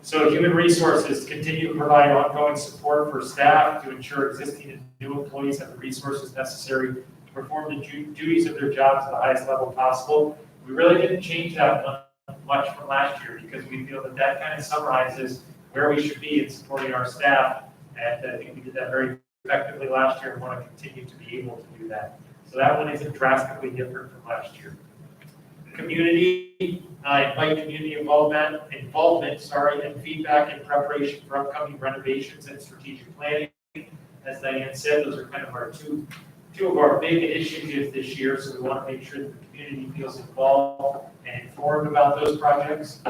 So human resources continue to provide ongoing support for staff to ensure existing and new employees have the resources necessary to perform the duties of their jobs at the highest level possible. We really didn't change that much from last year, because we feel that that kind of summarizes where we should be in supporting our staff, and I think we did that very effectively last year and want to continue to be able to do that. So that one isn't drastically different from last year. Community, invite community involvement, and feedback in preparation for upcoming renovations and strategic planning. As Diane said, those are kind of our two of our big initiatives this year, so we want to make sure that the community feels involved and informed about those projects.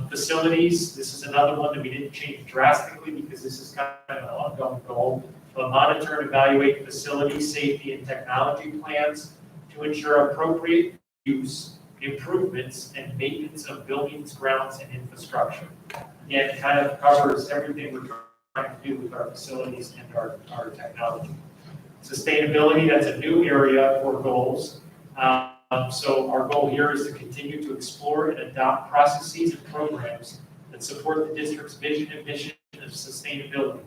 Facilities, this is another one that we didn't change drastically, because this is kind of an ongoing goal. But monitor and evaluate facility safety and technology plans to ensure appropriate use improvements and maintenance of buildings, grounds, and infrastructure. Again, it kind of covers everything we're trying to do with our facilities and our technology. Sustainability, that's a new area for goals. So our goal here is to continue to explore and adopt processes and programs that support the district's vision and mission of sustainability.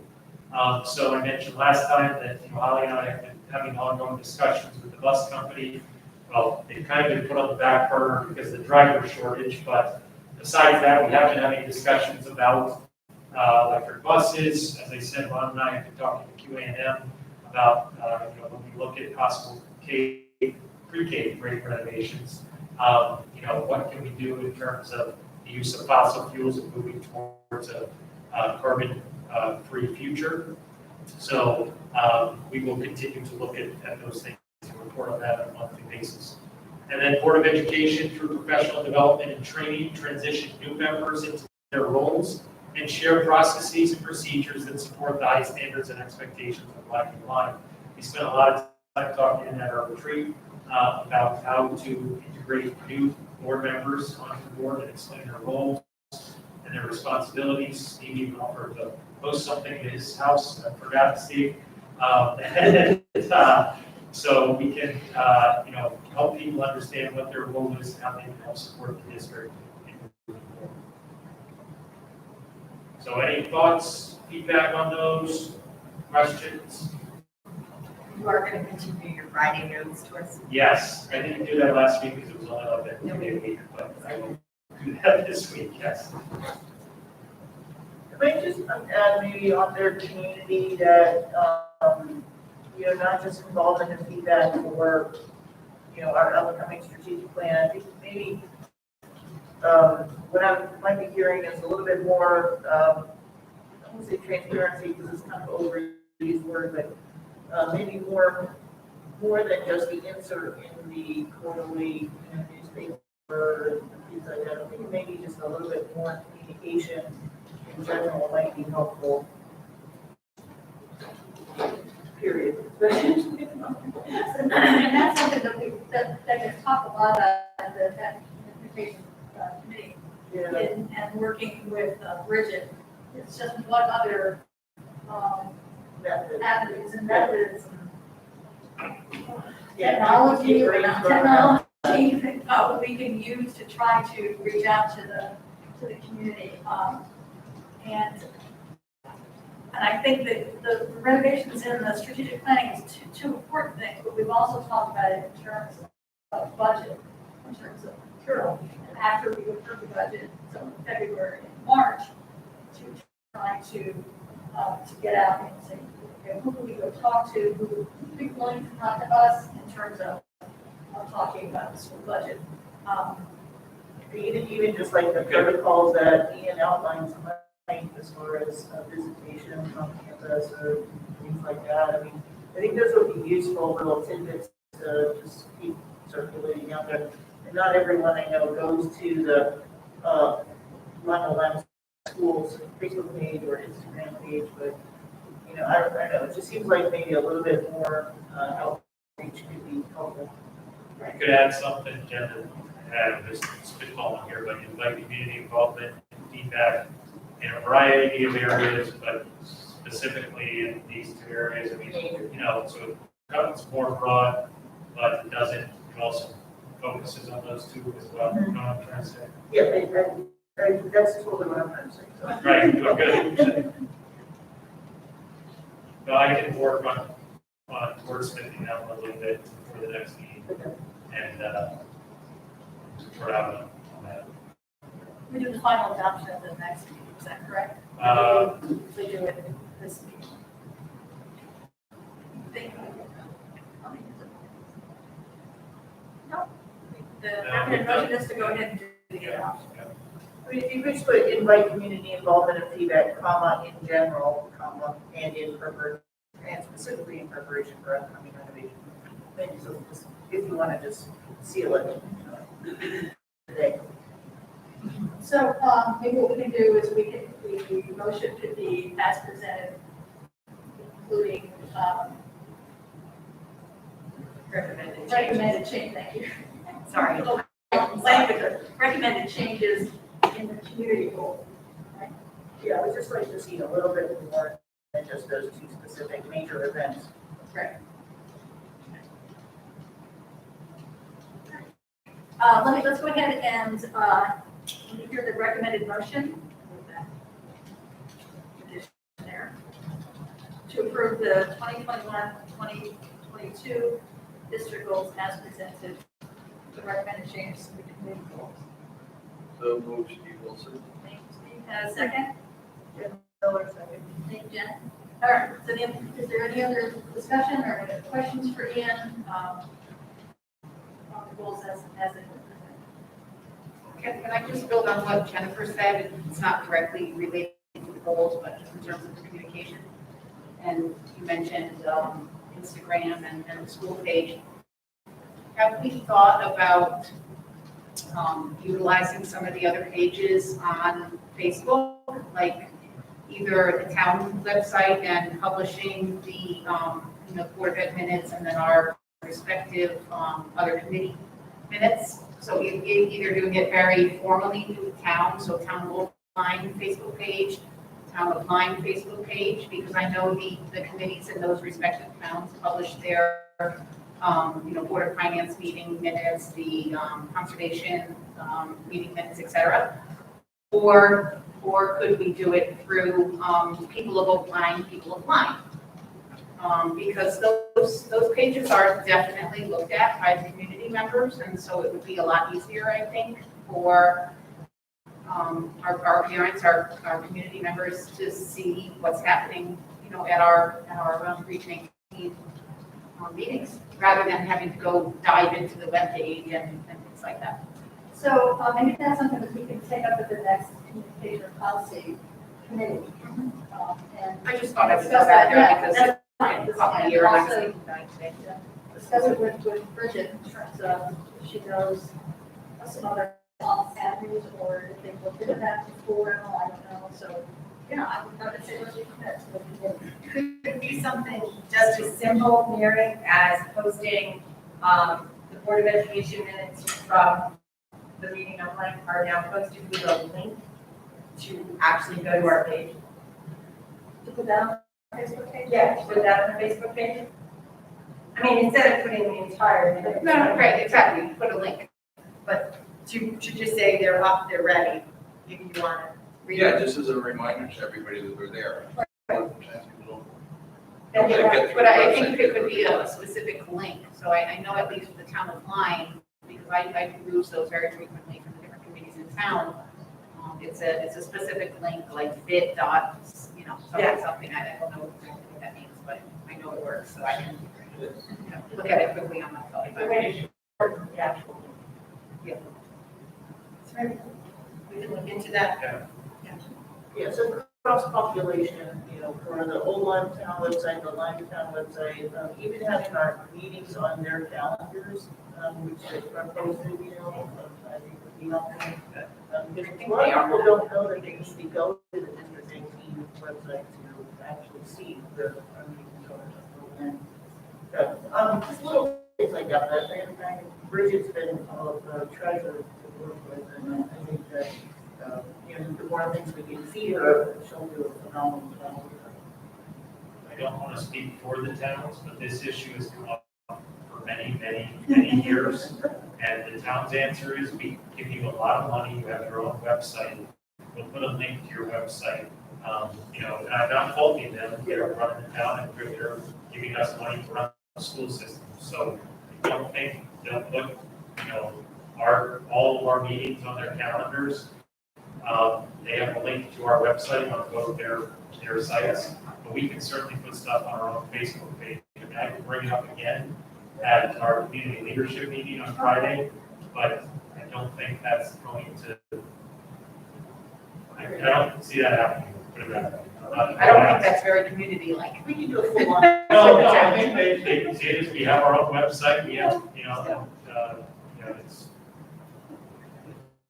So I mentioned last time that Holly and I have been having ongoing discussions with the bus company. Well, they've kind of been put on the back burner because of the driver shortage, but besides that, we have been having discussions about electric buses. As I said, Ron and I have been talking to QA&M about when we look at possible pre-K grade renovations, what can we do in terms of the use of fossil fuels and moving towards a carbon-free future. So we will continue to look at those things and report on that on a monthly basis. And then Board of Education, through professional development and training, transition new members into their roles and share processes and procedures that support the high standards and expectations of Black and Lyme. We spent a lot of time talking at our retreat about how to integrate new board members onto the board and explain their roles and their responsibilities. Steve even offered to post something in his house. I forgot to see. So we can, help people understand what their role is and how they can help support the district. So any thoughts, feedback on those, questions? You are going to continue your Friday notes to us? Yes, I didn't do that last week because it was only a bit a week, but I will do that this week, yes. Can I just add maybe on their community that, not just involved in the feedback for, our upcoming strategic plan. I think maybe what I might be hearing is a little bit more, I won't say transparency because it's kind of overused word, but maybe more than just the insert in the quarterly newspaper and things like that. I think maybe just a little bit more communication in general might be helpful. Period. And that's something that gets talked a lot about at the communication committee. Yeah. And working with Bridget. It's just what other avenues and methods and technology or not technology we can use to try to reach out to the community. And I think that the renovations in the strategic planning is two important things, but we've also talked about it in terms of budget, in terms of material. And after we approve the budget, so in February and March, to try to get out and say, okay, who can we go talk to, who would be willing to talk to us in terms of talking about the school budget. Even just like the protocols that Ian outlined tonight, as far as visitation on campus or things like that. I mean, I think those would be useful little tidbits to just keep circulating out there. And not everyone I know goes to the Lyme-Old schools Facebook page or Instagram page, but I don't know. It just seems like maybe a little bit more outreach could be helpful. You could add something, Jen, to add this spitballing here, but invite community involvement and feedback in a variety of areas, but specifically in these two areas. I mean, so it's more broad, but it also focuses on those two as well. You know what I'm trying to say? Yeah, that's totally what I'm trying to say. So. Right, good. No, I can work on wordsmithing that one a little bit for the next meeting, and sort out on that. We do the final adoption of the next meeting, is that correct? We do it this meeting. No. The recommended motion is to go ahead and do the adoption. I mean, if you could put invite community involvement and feedback, comma, in general, comma, and in preparation, and specifically in preparation for upcoming renovation. Maybe so just, if you want to just seal it today. So, maybe what we can do is the motion could be as presented, including, recommended change, thank you. Sorry. Items Like the recommended changes in the community goal. Yeah, I would just like to see a little bit more than just those two specific major events. Right. Let's go ahead and, let me hear the recommended motion. Addition there. To approve the 2021-2022 district goals as presented. The recommended changes to the community goals. So move, Steve Wilson. Thank you, Steve. Has a second? Jen Miller, second. Thank you, Jen. All right, so is there any other discussion or any questions for Ian on the goals as it? Can I just build on what Jennifer said? It's not directly related to the goals, but just in terms of the communication. And you mentioned Instagram and the school page. Have we thought about utilizing some of the other pages on Facebook, like either the town website and publishing the Board of Ed minutes and then our respective other committee minutes? So either doing it very formally through the town, so town will Lyme Facebook page, town of Lyme Facebook page, because I know the committees in those respective towns publish their Board of Finance meeting minutes, the conservation meeting minutes, etc. Or could we do it through People of Oak Lyme, People of Lyme? Because those pages are definitely looked at by the community members, and so it would be a lot easier, I think, for our parents, our community members to see what's happening, at our region meetings, rather than having to go dive into the webpage and things like that. So maybe that's something that we can take up at the next communication policy committee. And I just thought I'd discuss throw that there yeah, because that's it's fine. a couple of years. Also, discuss it with Bridget in terms of if she knows some other avenues or if they've looked into that before, I don't know. So, I would say let's recommit to the committee. Could it be something just as simple, Mary, as posting the Board of Education minutes from the meeting online are now posted with a link to actually go to our page? To put that on the Facebook page? Yeah, to put that on the Facebook page? I mean, instead of putting the entire minute. No, right, exactly, put a link. But to just say they're up, they're ready, if you want to read Yeah, it. just as a reminder to everybody that we're there. But I think it could be a specific link, so I know at least for the town of Lyme, because I peruse those very frequently from the different communities in town. It's a specific link, like bit dot, something, I don't know exactly what that means, but I know it works, so I can look at it quickly on my phone. Yeah. Yeah. We can look into that. Yeah, so cross-population, for the old Lyme Town website, the Lyme Town website, even having our meetings on their calendars, which are posted, I think would be helpful. Because a lot of people don't know that they need to go to the District 18 website to actually see the meetings on it. Just little things like that, and Bridget's been a treasure to work with, and I think that the more things we can see her, she'll do a phenomenal job. I don't want to speak for the towns, but this issue has come up for many, many, many years. And the town's answer is, we give you a lot of money, you have your own website, we'll put a link to your website. And I'm not faulting them, they're running the town and they're giving us money to run the school system. So I don't think they'll put, all of our meetings on their calendars. They have a link to our website on both their sites, but we can certainly put stuff on our own Facebook page. I mean, I can bring it up again at our community leadership meeting on Friday, but I don't think that's going to, I don't see that happening. Put it that way. I don't think that's very community-like. We can do a full on. No, I think they can see it as we have our own website, we have, it's.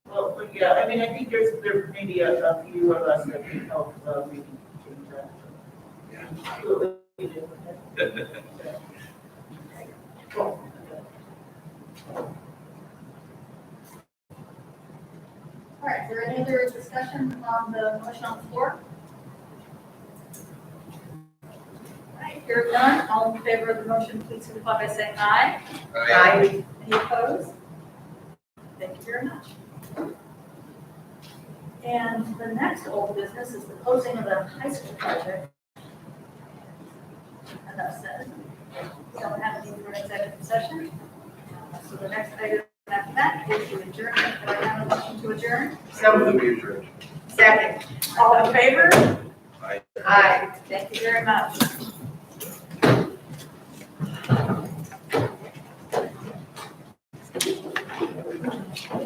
Well, yeah, I mean, I think there may be a few of us that can help, maybe change that. Yeah. Cool. is there any other discussion on the motion on the floor? All right, hearing none, all in favor of the motion, please signify by saying aye. Aye. Any opposed? Thank you very much. And the next old business is the closing of the high school project. Enough said. Someone have a need for an executive session? So the next item after that is to adjourn. Do I have a motion to adjourn? So, second. All in favor? Aye. Thank you very much.